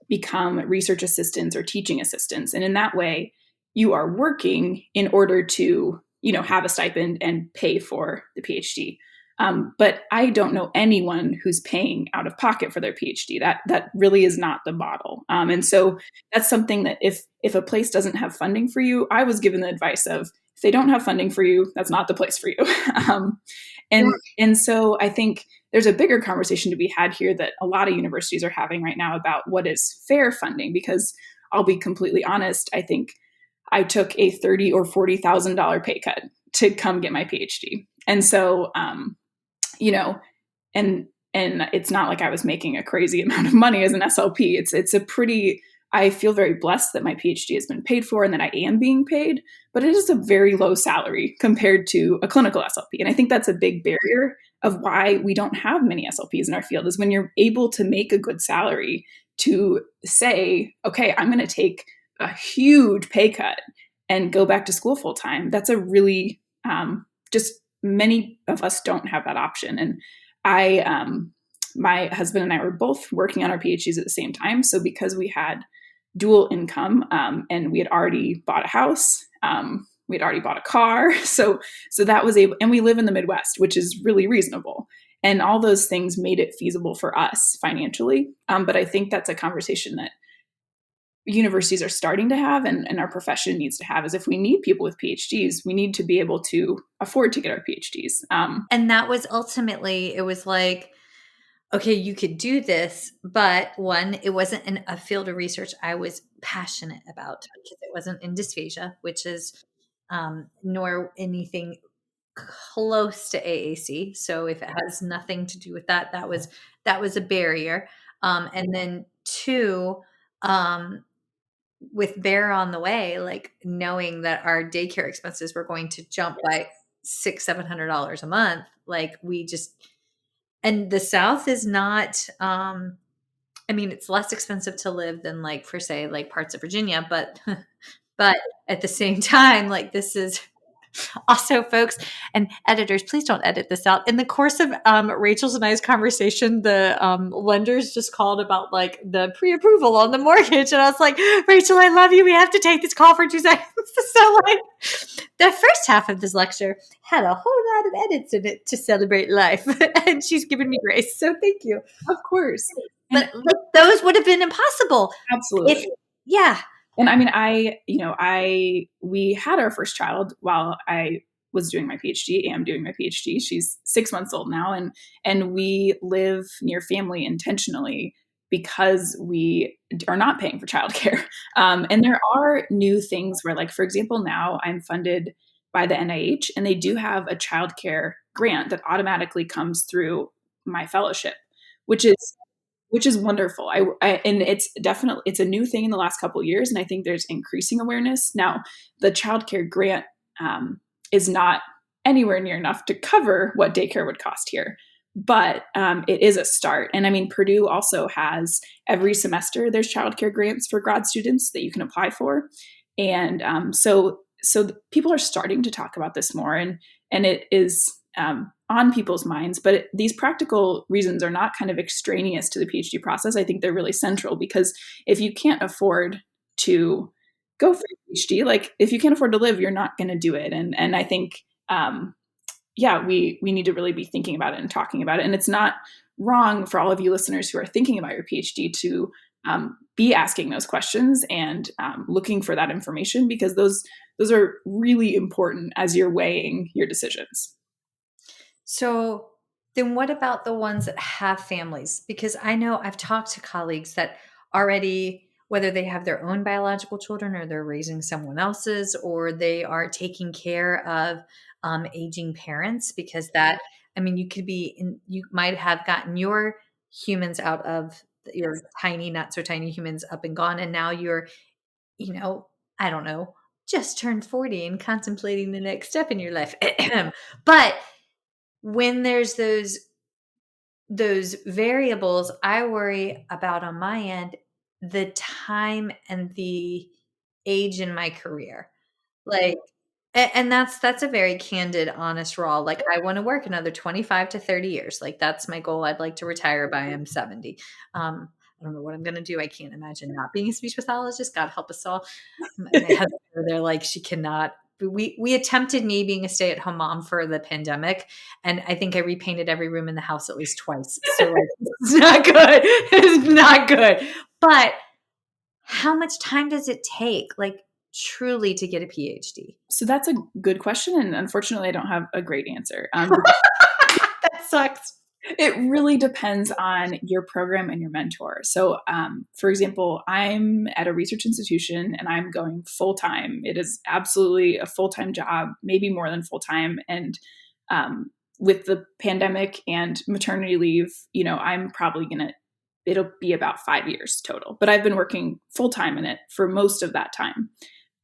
D: become research assistants or teaching assistants. And in that way, you are working in order to, have a stipend and pay for the PhD. But I don't know anyone who's paying out of pocket for their PhD. That really is not the model. And so that's something that if a place doesn't have funding for you, I was given the advice of, if they don't have funding for you, that's not the place for you. And so I think there's a bigger conversation to be had here that a lot of universities are having right now about what is fair funding, because I'll be completely honest, I think I took a $30,000 or $40,000 pay cut to come get my PhD. And so, and it's not like I was making a crazy amount of money as an SLP. It's a pretty, I feel very blessed that my PhD has been paid for and that I am being paid, but it is a very low salary compared to a clinical SLP. And I think that's a big barrier of why we don't have many SLPs in our field, is when you're able to make a good salary to say, okay, I'm going to take a huge pay cut and go back to school full time. That's a really, just many of us don't have that option. And my husband and I were both working on our PhDs at the same time. So because we had dual income, and we had already bought a house, we'd already bought a car. So that was able, and we live in the Midwest, which is really reasonable. And all those things made it feasible for us financially. But I think that's a conversation that universities are starting to have, and our profession needs to have, is if we need people with PhDs, we need to be able to afford to get our PhDs.
A: And that was ultimately, it was like, okay, you could do this, but one, it wasn't a field of research I was passionate about because it wasn't in dysphagia, which is nor anything close to AAC. So if it has nothing to do with that, that was a barrier. And then two, with Bear on the way, like knowing that our daycare expenses were going to jump by $600-700 a month, like we just, and the South is not, I mean, it's less expensive to live than like, for say, like parts of Virginia, but at the same time, like this is also, folks and editors, please don't edit this out. In the course of Rachel's and I's conversation, the lenders just called about like the pre-approval on the mortgage. And I was like, Rachel, I love you. We have to take this call for 2 seconds. So like the first half of this lecture had a whole lot of edits in it to celebrate life. And she's given me grace. So thank you.
D: Of course.
A: But like, those would have been impossible.
D: Absolutely.
A: Yeah.
D: And I mean, we had our first child while I was doing my PhD, am doing my PhD. She's 6 months old now. And we live near family intentionally because we are not paying for childcare. And there are new things where, like, for example, now I'm funded by the NIH, and they do have a childcare grant that automatically comes through my fellowship, which is wonderful. And it's a new thing in the last couple of years. And I think there's increasing awareness. Now, the childcare grant is not anywhere near enough to cover what daycare would cost here, but it is a start. And I mean, Purdue also has every semester, there's childcare grants for grad students that you can apply for. And so people are starting to talk about this more, and it is on people's minds, but these practical reasons are not kind of extraneous to the PhD process. I think they're really central, because if you can't afford to go for a PhD, like if you can't afford to live, you're not going to do it. And I think, we need to really be thinking about it and talking about it. And it's not wrong for all of you listeners who are thinking about your PhD to be asking those questions and looking for that information, because those are really important as you're weighing your decisions.
A: So then what about the ones that have families? Because I know I've talked to colleagues that already, whether they have their own biological children or they're raising someone else's, or they are taking care of aging parents, because that, I mean, you might have gotten your humans out of your tiny, not so tiny humans up and gone. And now you're, I don't know, just turned 40 and contemplating the next step in your life. But when there's those variables, I worry about on my end, the time and the age in my career. Like, and that's a very candid, honest raw. Like, I want to work another 25 to 30 years. Like, that's my goal. I'd like to retire by I'm 70. I don't know what I'm going to do. I can't imagine not being a speech pathologist. God help us all. My husband, they're like, she cannot. We attempted me being a stay-at-home mom for the pandemic, and I think I repainted every room in the house at least twice. So like, it's not good. It's not good. But how much time does it take, like, truly, to get a PhD?
D: So that's a good question, and unfortunately, I don't have a great answer.
A: That sucks.
D: It really depends on your program and your mentor. So, for example, I'm at a research institution and I'm going full-time. It is absolutely a full-time job, maybe more than full-time. And with the pandemic and maternity leave, I'm probably it'll be about 5 years total. But I've been working full-time in it for most of that time.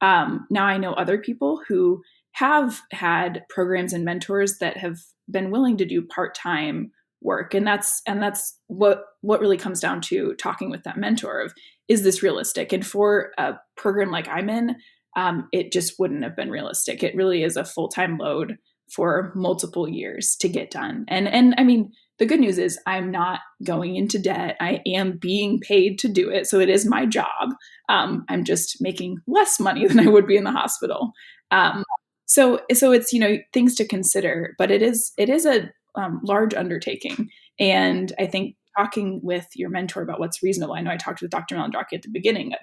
D: Now I know other people who have had programs and mentors that have been willing to do part-time work. And that's what really comes down to talking with that mentor of, is this realistic? And for a program like I'm in, it just wouldn't have been realistic. It really is a full-time load for multiple years to get done. And I mean, the good news is I'm not going into debt. I am being paid to do it. So it is my job. I'm just making less money than I would be in the hospital. So it's, things to consider, but it is a large undertaking. And I think talking with your mentor about what's reasonable. I know I talked with Dr. Malandraki at the beginning of,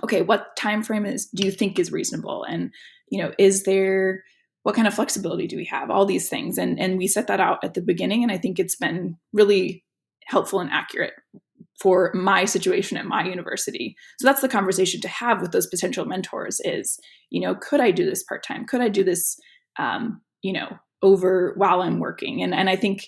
D: okay, what time frame do you think is reasonable? And, what kind of flexibility do we have? All these things. And we set that out at the beginning. And I think it's been really helpful and accurate for my situation at my university. So that's the conversation to have with those potential mentors is, could I do this part-time? Could I do this, over while I'm working? And I think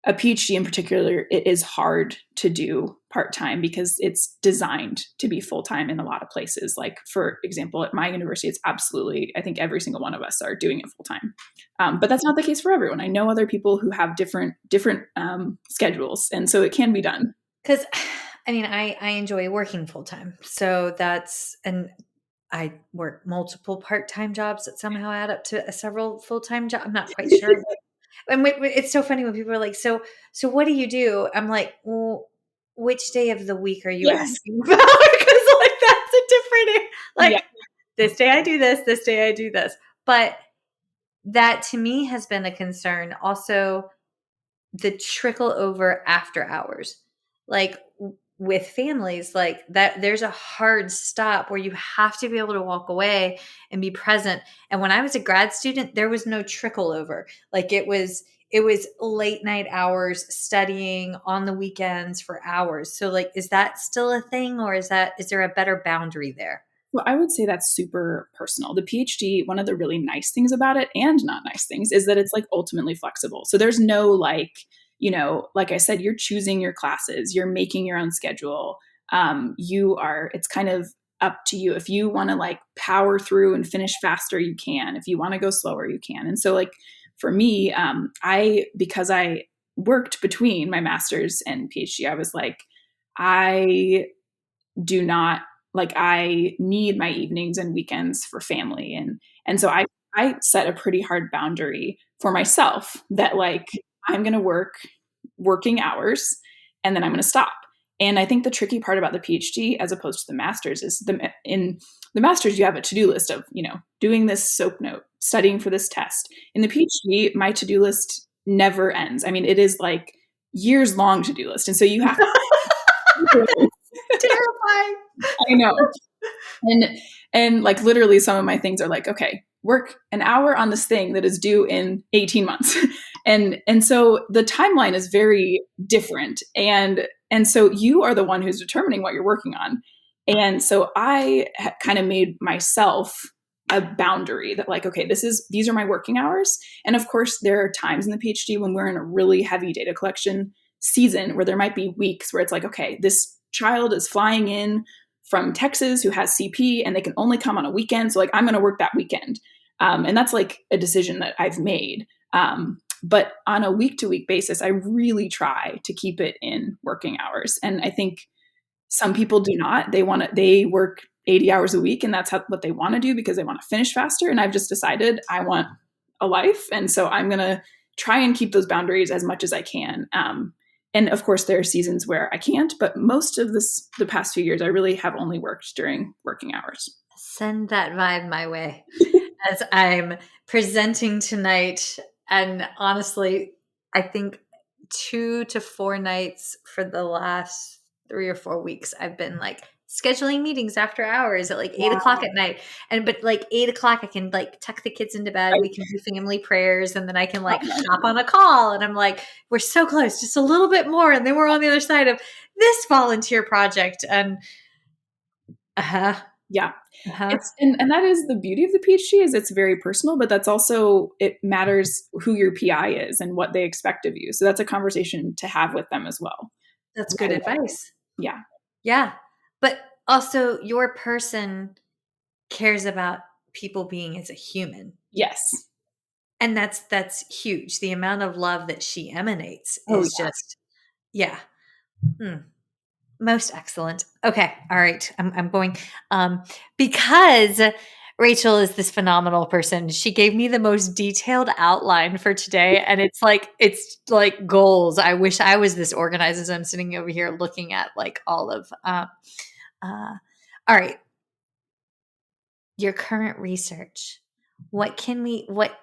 D: a PhD in particular, it is hard to do part-time because it's designed to be full-time in a lot of places. Like, for example, at my university, it's absolutely, I think every single one of us are doing it full-time. But that's not the case for everyone. I know other people who have different schedules. And so it can be done.
A: Because, I enjoy working full-time. So and I work multiple part-time jobs that somehow add up to several full-time jobs. I'm not quite sure. And it's so funny when people are like, so what do you do? I'm like, well, which day of the week are you asking about? Because that's a different, this day I do this day I do this. But that to me has been a concern. Also, the trickle over after hours, with families that, there's a hard stop where you have to be able to walk away and be present. And when I was a grad student, there was no trickle over. It was late night hours studying on the weekends for hours. So is that still a thing, or is there a better boundary there?
D: Well, I would say that's super personal. The PhD, one of the really nice things about it, and not nice things, is that it's ultimately flexible. So there's no like I said, you're choosing your classes, you're making your own schedule. It's kind of up to you. If you want to power through and finish faster, you can. If you want to go slower, you can. And so for me, because I worked between my master's and PhD, I was I do not, I need my evenings and weekends for family. And so I set a pretty hard boundary for myself that I'm going to work working hours and then I'm going to stop. And I think the tricky part about the PhD as opposed to the master's is in the master's, you have a to-do list of, doing this SOAP note, studying for this test. In the PhD, my to-do list never ends. It is years long to-do list. And so you have to
A: terrifying.
D: I know. And literally some of my things are okay, work an hour on this thing that is due in 18 months. And so the timeline is very different. And so you are the one who's determining what you're working on. And so I kind of made myself a boundary that okay, these are my working hours. And of course there are times in the PhD when we're in a really heavy data collection season where there might be weeks where it's okay, this child is flying in from Texas who has CP and they can only come on a weekend. So I'm going to work that weekend. And that's a decision that I've made. But on a week-to-week basis, I really try to keep it in working hours. And I think some people do not. They work 80 hours a week and that's what they want to do because they want to finish faster. And I've just decided I want a life. And so I'm going to try and keep those boundaries as much as I can. And of course, there are seasons where I can't, but most of the past few years, I really have only worked during working hours.
A: Send that vibe my way as I'm presenting tonight. And honestly, I think 2 to 4 nights for the last 3 or 4 weeks, I've been scheduling meetings after hours at 8 o'clock at night. But 8 o'clock, I can tuck the kids into bed. We can do family prayers and then I can hop on a call. And I'm we're so close, just a little bit more. And then we're on the other side of this volunteer project. And
D: yeah. And that is the beauty of the PhD is it's very personal, but that's also, it matters who your PI is and what they expect of you. So that's a conversation to have with them as well.
A: That's good advice.
D: Yeah.
A: Yeah. But also your person cares about people being as a human.
D: Yes.
A: And that's huge. The amount of love that she emanates is just, most excellent. Okay. All right. I'm going, because Rachel is this phenomenal person. She gave me the most detailed outline for today. And it's like goals. I wish I was this organized as I'm sitting over here looking at all of, all right. your current research. What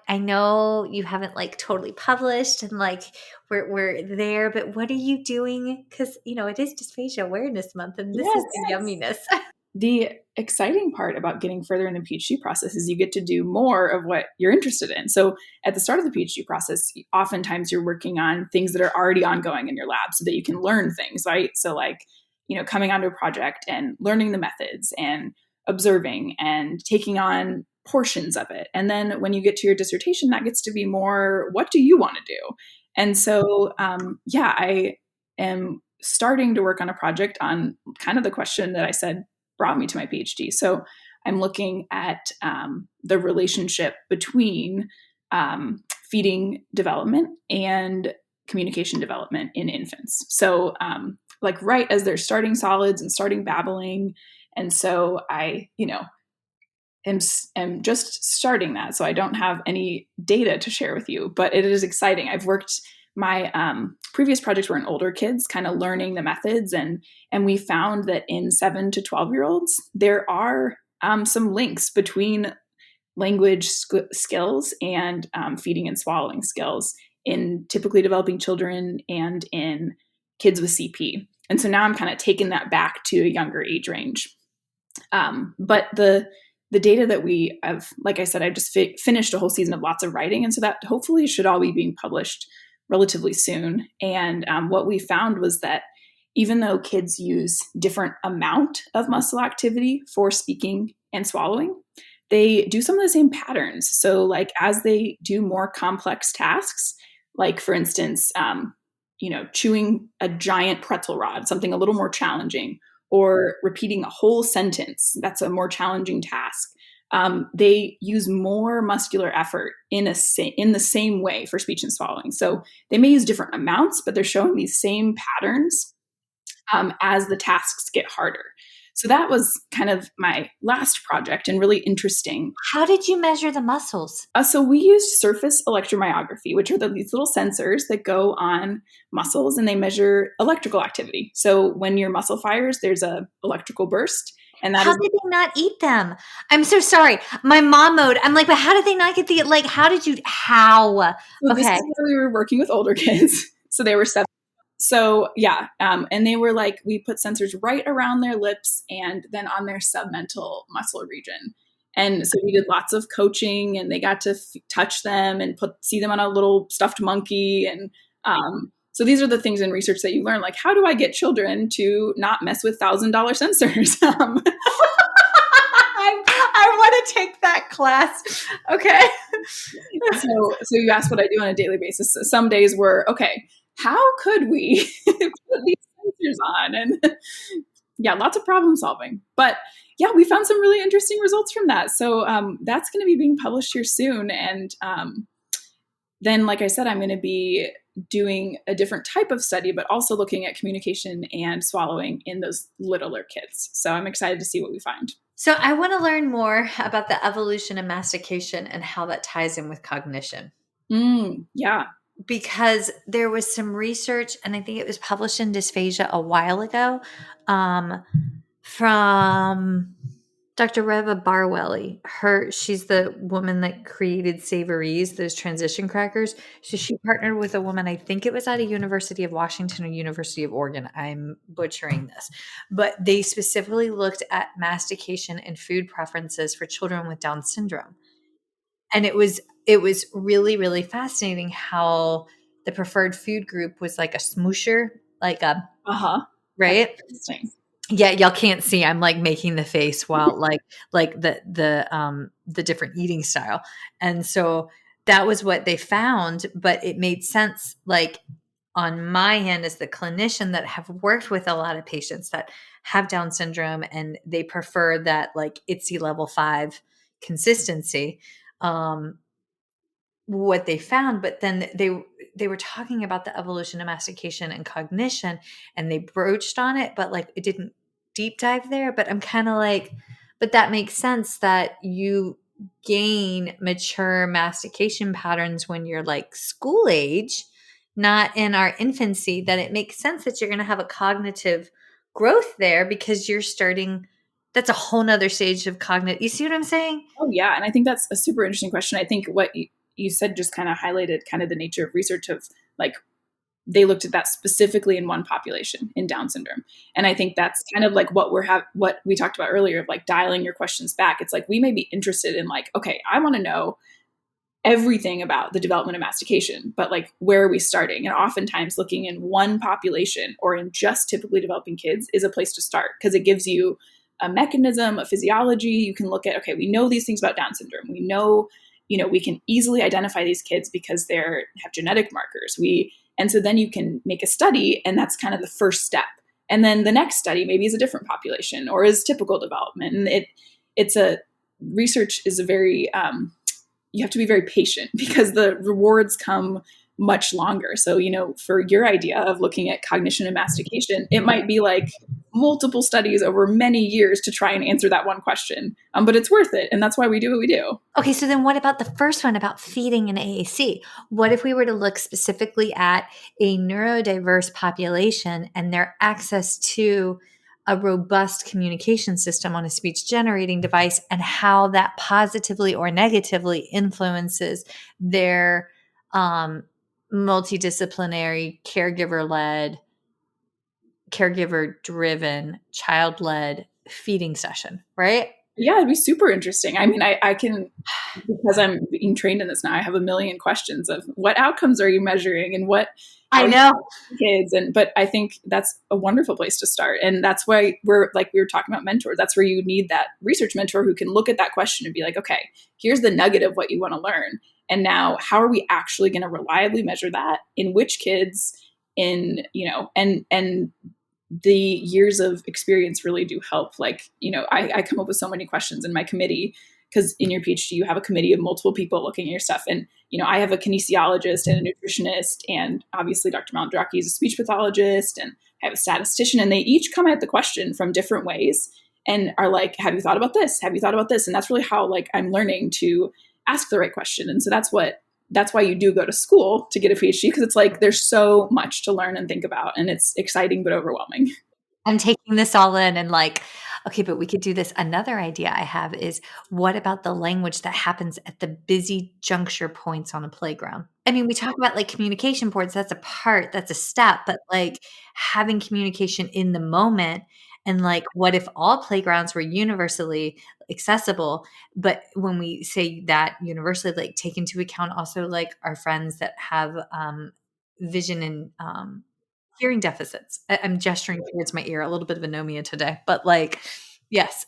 A: I know you haven't like totally published and like we're there, but what are you doing? Cause it is Dysphagia Awareness Month and this is the yumminess.
D: The exciting part about getting further in the PhD process is you get to do more of what you're interested in. So at the start of the PhD process, oftentimes you're working on things that are already ongoing in your lab so that you can learn things, right? So like, coming onto a project and learning the methods and observing and taking on portions of it. And then when you get to your dissertation, that gets to be more, what do you want to do? And so, I am starting to work on a project on kind of the question that I said brought me to my PhD. So I'm looking at the relationship between feeding development and communication development in infants. So like right as they're starting solids and starting babbling. And so I, am just starting that. So I don't have any data to share with you, but it is exciting. I've worked my previous projects were in older kids, kind of learning the methods, and we found that in 7 to 12-year-olds, there are some links between language skills and feeding and swallowing skills in typically developing children and in kids with CP. And so now I'm kind of taking that back to a younger age range. But the data that we have, like I said, I just finished a whole season of lots of writing, and so that hopefully should all be being published relatively soon. And what we found was that even though kids use different amount of muscle activity for speaking and swallowing, they do some of the same patterns. So like as they do more complex tasks, like for instance, chewing a giant pretzel rod, something a little more challenging, or repeating a whole sentence, that's a more challenging task. They use more muscular effort in the same way for speech and swallowing. So they may use different amounts, but they're showing these same patterns as the tasks get harder. So that was kind of my last project and really interesting.
A: How did you measure the muscles?
D: So we used surface electromyography, which are these little sensors that go on muscles and they measure electrical activity. So when your muscle fires, there's a electrical burst. And
A: how did they not eat them? I'm so sorry. My mom mode. I'm like, but how did they not get how?
D: So this is where we were working with older kids. So they were 7. So yeah. And they were like, we put sensors right around their lips and then on their submental muscle region. And so we did lots of coaching and they got to touch them and see them on a little stuffed monkey. And so these are the things in research that you learn, like, how do I get children to not mess with $1,000 sensors?
A: I want to take that class. Okay.
D: So you asked what I do on a daily basis. So some days were, okay, how could we put these sensors on? And yeah, lots of problem solving. But yeah, we found some really interesting results from that. So that's going to be being published here soon. And then, like I said, I'm going to be doing a different type of study, but also looking at communication and swallowing in those littler kids. So I'm excited to see what we find.
A: So I want to learn more about the evolution of mastication and how that ties in with cognition.
D: Yeah.
A: Because there was some research, and I think it was published in Dysphagia a while ago, from Dr. Reva Barwelly. She's the woman that created Savories, those transition crackers. So she partnered with a woman, I think it was at a University of Washington or University of Oregon. I'm butchering this. But they specifically looked at mastication and food preferences for children with Down syndrome. And it was really, really fascinating how the preferred food group was like a smoosher, like a, right?
D: That's interesting.
A: Yeah, y'all can't see. I'm like making the face while like the different eating style. And so that was what they found, but it made sense like on my end as the clinician that have worked with a lot of patients that have Down syndrome and they prefer that like ITSE level 5 consistency. What they found, but then they were talking about the evolution of mastication and cognition and they broached on it, but like it didn't deep dive there. But I'm kind of like, but that makes sense that you gain mature mastication patterns when you're like school age, not in our infancy, that it makes sense that you're going to have a cognitive growth there because you're starting That's a whole nother stage of cognitive. You see what I'm saying?
D: Oh yeah. And I think that's a super interesting question. I think what you said just kind of highlighted kind of the nature of research of like, they looked at that specifically in one population in Down syndrome. And I think that's kind of like what what we talked about earlier of like dialing your questions back. It's like, we may be interested in like, okay, I want to know everything about the development of mastication, but like, where are we starting? And oftentimes looking in one population or in just typically developing kids is a place to start, because it gives you a mechanism, a physiology. You can look at, okay, we know these things about Down syndrome. We know, we can easily identify these kids because they have genetic markers. And so then you can make a study, and that's kind of the first step. And then the next study maybe is a different population or is typical development. And research is a very, you have to be very patient because the rewards come much longer. So, for your idea of looking at cognition and mastication, it might be like multiple studies over many years to try and answer that one question. But it's worth it. And that's why we do what we do.
A: Okay. So then what about the first one about feeding an AAC? What if we were to look specifically at a neurodiverse population and their access to a robust communication system on a speech generating device, and how that positively or negatively influences their multidisciplinary, caregiver-driven, child-led feeding session, right?
D: Yeah, it'd be super interesting. I mean, I can, because I'm being trained in this now, I have a million questions of what outcomes are you measuring and what
A: I know
D: kids. But I think that's a wonderful place to start. And that's why we were talking about mentors. That's where you need that research mentor who can look at that question and be like, okay, here's the nugget of what you want to learn. And now how are we actually going to reliably measure that in which kids and the years of experience really do help. Like, I come up with so many questions in my committee, because in your PhD, you have a committee of multiple people looking at your stuff. And, I have a kinesiologist and a nutritionist, and obviously Dr. Malandraki is a speech pathologist, and I have a statistician, and they each come at the question from different ways and are like, have you thought about this? Have you thought about this? And that's really how like I'm learning to ask the right question. And so that's why you do go to school to get a PhD, because it's like there's so much to learn and think about, and it's exciting but overwhelming.
A: I'm taking this all in and like, okay, but we could do this. Another idea I have is, what about the language that happens at the busy juncture points on a playground? I mean, we talk about like communication boards, that's a step, but like having communication in the moment. And like, what if all playgrounds were universally accessible? But when we say that universally, like take into account also like our friends that have vision and hearing deficits. I'm gesturing towards my ear, a little bit of anomia today, but like, yes.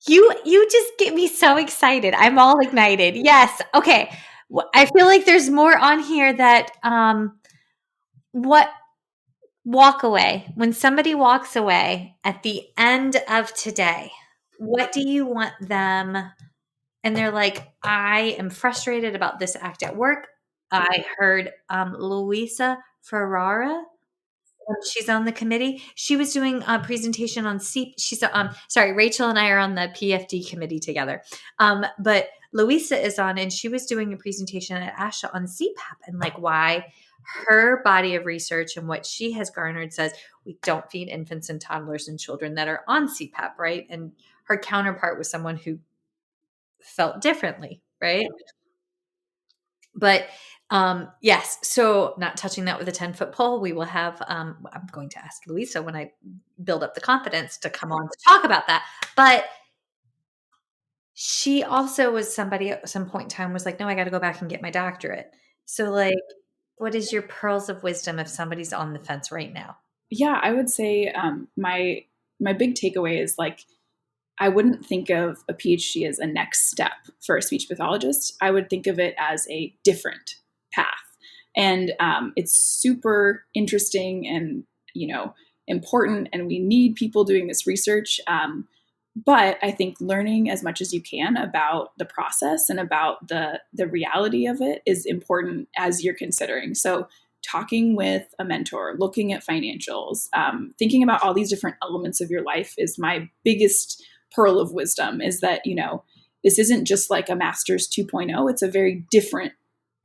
A: You just get me so excited. I'm all ignited. Yes. Okay. I feel like there's more on here that, walk away. When somebody walks away at the end of today, what do you want them? And they're like, I am frustrated about this act at work. I heard Louisa Ferrara. She's on the committee. She was doing a presentation on CPAP. She's sorry, Rachel and I are on the PhD committee together. But Louisa is on, and she was doing a presentation at ASHA on CPAP and like why her body of research and what she has garnered says we don't feed infants and toddlers and children that are on CPAP, right? And her counterpart was someone who felt differently, right? But yes, so not touching that with a 10-foot pole, we will have, I'm going to ask Louisa when I build up the confidence to come on to talk about that. But she also was somebody at some point in time was like, no, I got to go back and get my doctorate. So like, what is your pearls of wisdom if somebody's on the fence right now?
D: Yeah, I would say my big takeaway is like, I wouldn't think of a PhD as a next step for a speech pathologist. I would think of it as a different path. And it's super interesting and, important, and we need people doing this research. But I think learning as much as you can about the process and about the reality of it is important as you're considering. So talking with a mentor, looking at financials, thinking about all these different elements of your life is my biggest pearl of wisdom, is that, this isn't just like a master's 2.0. It's a very different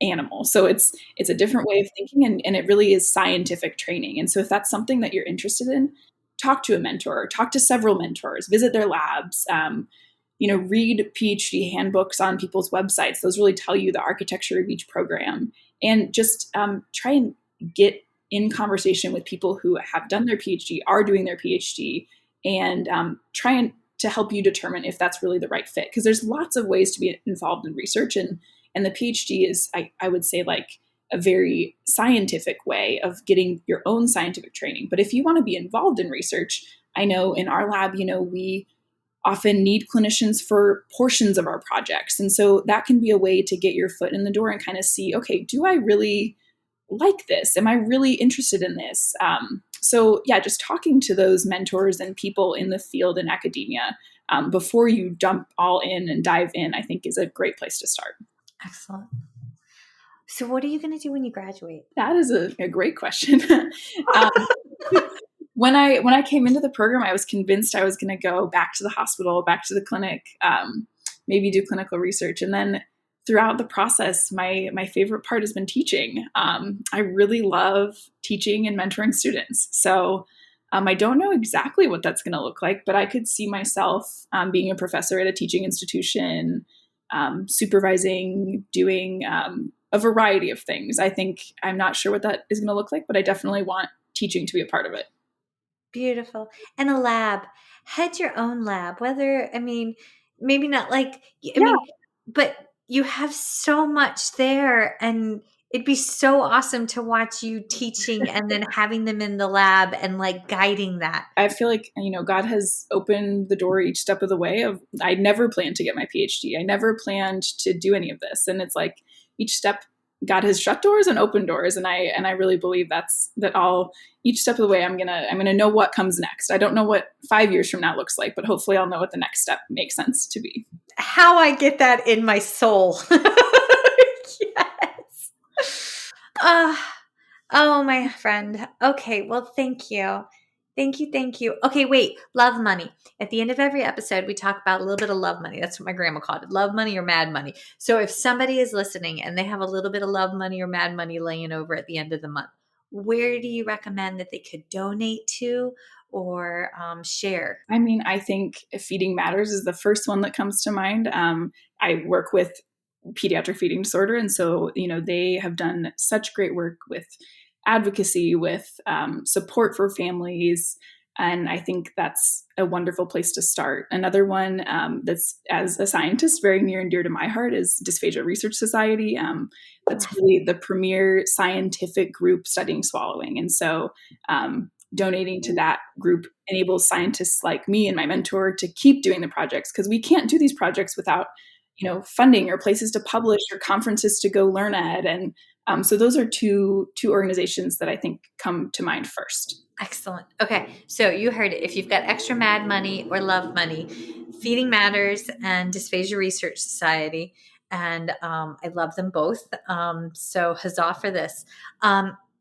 D: animal. So it's a different way of thinking, and it really is scientific training. And so if that's something that you're interested in, talk to a mentor, talk to several mentors, visit their labs, read PhD handbooks on people's websites. Those really tell you the architecture of each program, and just try and get in conversation with people who have done their PhD, are doing their PhD, and try to help you determine if that's really the right fit. Because there's lots of ways to be involved in research, and the PhD is, I would say, like a very scientific way of getting your own scientific training. But if you want to be involved in research, I know in our lab, we often need clinicians for portions of our projects. And so that can be a way to get your foot in the door and kind of see, okay, do I really like this? Am I really interested in this? So yeah, just talking to those mentors and people in the field in academia before you jump all in and dive in, I think is a great place to start.
A: Excellent. So what are you going to do when you graduate?
D: That is a great question. When I came into the program, I was convinced I was going to go back to the hospital, back to the clinic, maybe do clinical research. And then throughout the process, my favorite part has been teaching. I really love teaching and mentoring students. So I don't know exactly what that's going to look like, but I could see myself being a professor at a teaching institution, supervising, doing a variety of things. I think I'm not sure what that is going to look like, but I definitely want teaching to be a part of it.
A: Beautiful. And a lab. Head your own lab. Maybe not like, but you have so much there, and it'd be so awesome to watch you teaching and then having them in the lab and like guiding that.
D: I feel like, God has opened the door each step of the way. I never planned to get my PhD. I never planned to do any of this. And it's like each step, God has shut doors and opened doors. And I really believe each step of the way, I'm going to know what comes next. I don't know what 5 years from now looks like, but hopefully I'll know what the next step makes sense to be.
A: How I get that in my soul. Yes. Oh, my friend. Okay. Well, thank you. Thank you. Thank you. Okay. Wait, love money. At the end of every episode, we talk about a little bit of love money. That's what my grandma called it. Love money or mad money. So if somebody is listening and they have a little bit of love money or mad money laying over at the end of the month, where do you recommend that they could donate to or share?
D: I think Feeding Matters is the first one that comes to mind. I work with pediatric feeding disorder. And so, they have done such great work with advocacy, with support for families. And I think that's a wonderful place to start. Another one that's, as a scientist, very near and dear to my heart is Dysphagia Research Society. That's really the premier scientific group studying swallowing. And so donating to that group enables scientists like me and my mentor to keep doing the projects, because we can't do these projects without funding or places to publish or conferences to go learn at. And so those are two organizations that I think come to mind first.
A: Excellent. Okay. So you heard it. If you've got extra mad money or love money, Feeding Matters and Dysphagia Research Society. And I love them both. So huzzah for this.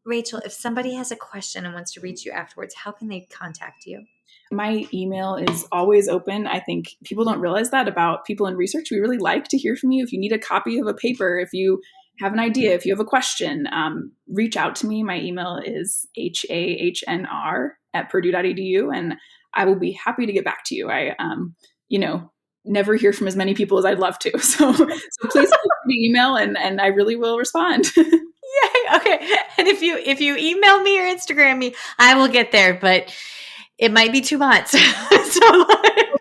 A: Rachel, if somebody has a question and wants to reach you afterwards, how can they contact you?
D: My email is always open. I think people don't realize that about people in research. We really like to hear from you. If you need a copy of a paper, if you have an idea, if you have a question, reach out to me. My email is hahnr@purdue.edu, and I will be happy to get back to you. I, never hear from as many people as I'd love to. So please email, and I really will respond.
A: Yay. Okay. And if you email me or Instagram me, I will get there, but it might be 2 months. So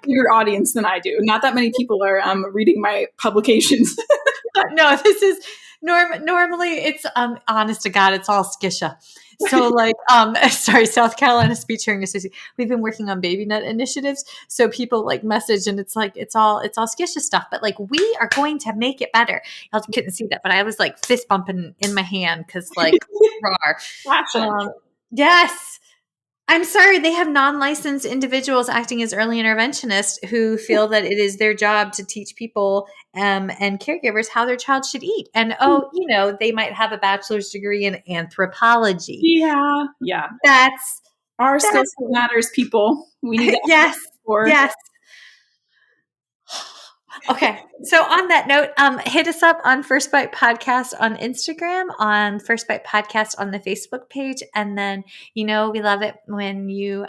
D: bigger audience than I do. Not that many people are reading my publications.
A: No, this is normally it's honest to God, it's all skisha. So South Carolina Speech Hearing Association. We've been working on baby nut initiatives. So people message, and it's all skisha stuff. But we are going to make it better. Y'all couldn't see that, but I was fist bumping in my hand because yes. I'm sorry, they have non-licensed individuals acting as early interventionists who feel that it is their job to teach people and caregivers how their child should eat. And, they might have a bachelor's degree in anthropology.
D: Yeah.
A: That's
D: our skill set matters, people. We need to
A: yes.
D: support.
A: Yes. Okay. So on that note, hit us up on First Bite Podcast on Instagram, on First Bite Podcast on the Facebook page. And then, we love it when you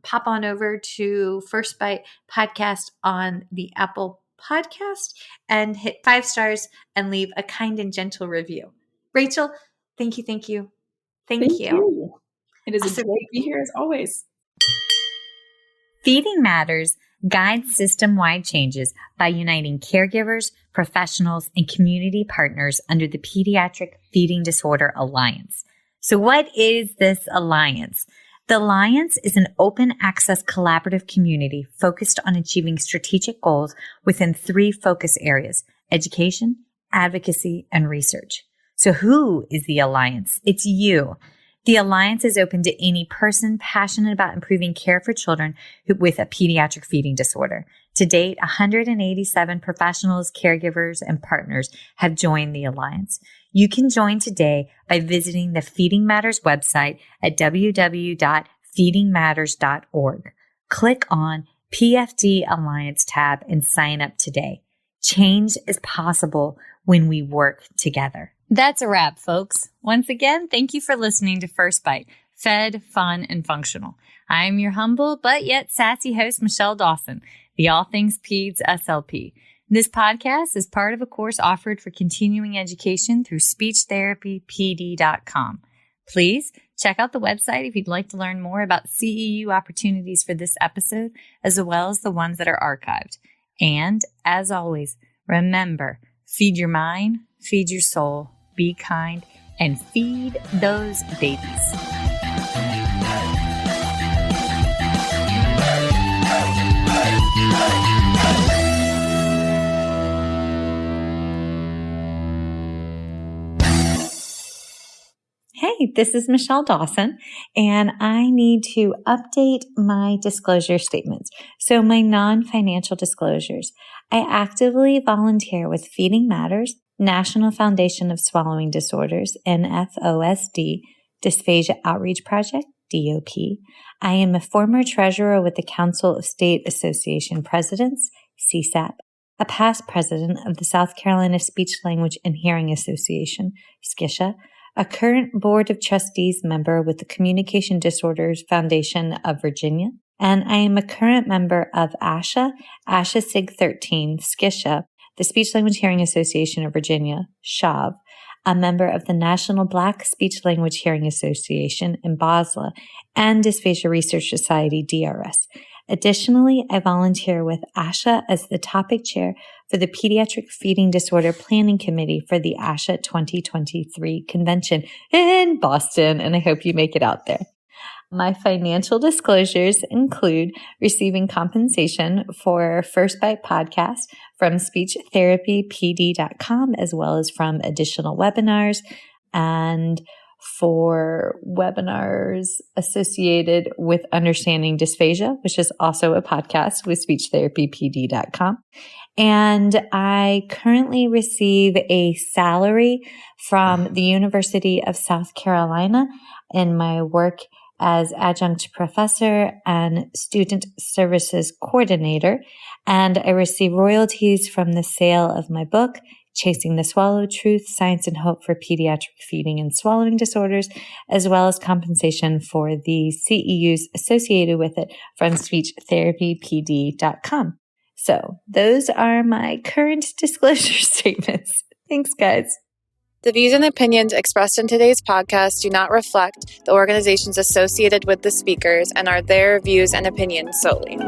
A: pop on over to First Bite Podcast on the Apple Podcast and hit 5 stars and leave a kind and gentle review. Rachel, thank you. Thank you.
D: It is a joy to be here as always.
A: Feeding Matters guides system-wide changes by uniting caregivers, professionals, and community partners under the Pediatric Feeding Disorder Alliance. So what is this alliance? The Alliance is an open access collaborative community focused on achieving strategic goals within 3 focus areas: education, advocacy, and research. So who is the Alliance? It's you. The Alliance is open to any person passionate about improving care for children with a pediatric feeding disorder. To date, 187 professionals, caregivers, and partners have joined the Alliance. You can join today by visiting the Feeding Matters website at www.feedingmatters.org. Click on PFD Alliance tab and sign up today. Change is possible when we work together. That's a wrap, folks. Once again, thank you for listening to First Bite, fed, fun, and functional. I'm your humble but yet sassy host, Michelle Dawson, the All Things Peds SLP. This podcast is part of a course offered for continuing education through speechtherapypd.com. Please check out the website if you'd like to learn more about CEU opportunities for this episode, as well as the ones that are archived. And as always, remember, feed your mind, feed your soul, be kind, and feed those babies. Hey, this is Michelle Dawson, and I need to update my disclosure statements. So my non-financial disclosures. I actively volunteer with Feeding Matters, National Foundation of Swallowing Disorders, NFOSD, Dysphagia Outreach Project, DOP. I am a former treasurer with the Council of State Association Presidents, CSAP, a past president of the South Carolina Speech, Language, and Hearing Association, SCISHA, a current Board of Trustees member with the Communication Disorders Foundation of Virginia, and I am a current member of ASHA SIG 13, SCISHA, the Speech Language Hearing Association of Virginia, SHAV, a member of the National Black Speech Language Hearing Association in Basla, and Dysphagia Research Society, DRS. Additionally, I volunteer with ASHA as the topic chair for the Pediatric Feeding Disorder Planning Committee for the ASHA 2023 convention in Boston, and I hope you make it out there. My financial disclosures include receiving compensation for First Bite Podcast from speechtherapypd.com, as well as from additional webinars and for webinars associated with Understanding Dysphagia, which is also a podcast with speechtherapypd.com. And I currently receive a salary from the University of South Carolina in my work as adjunct professor and student services coordinator. And I receive royalties from the sale of my book, Chasing the Swallow: Truth, Science, and Hope for Pediatric Feeding and Swallowing Disorders, as well as compensation for the CEUs associated with it from speechtherapypd.com. So those are my current disclosure statements. Thanks, guys.
B: The views and opinions expressed in today's podcast do not reflect the organizations associated with the speakers and are their views and opinions solely.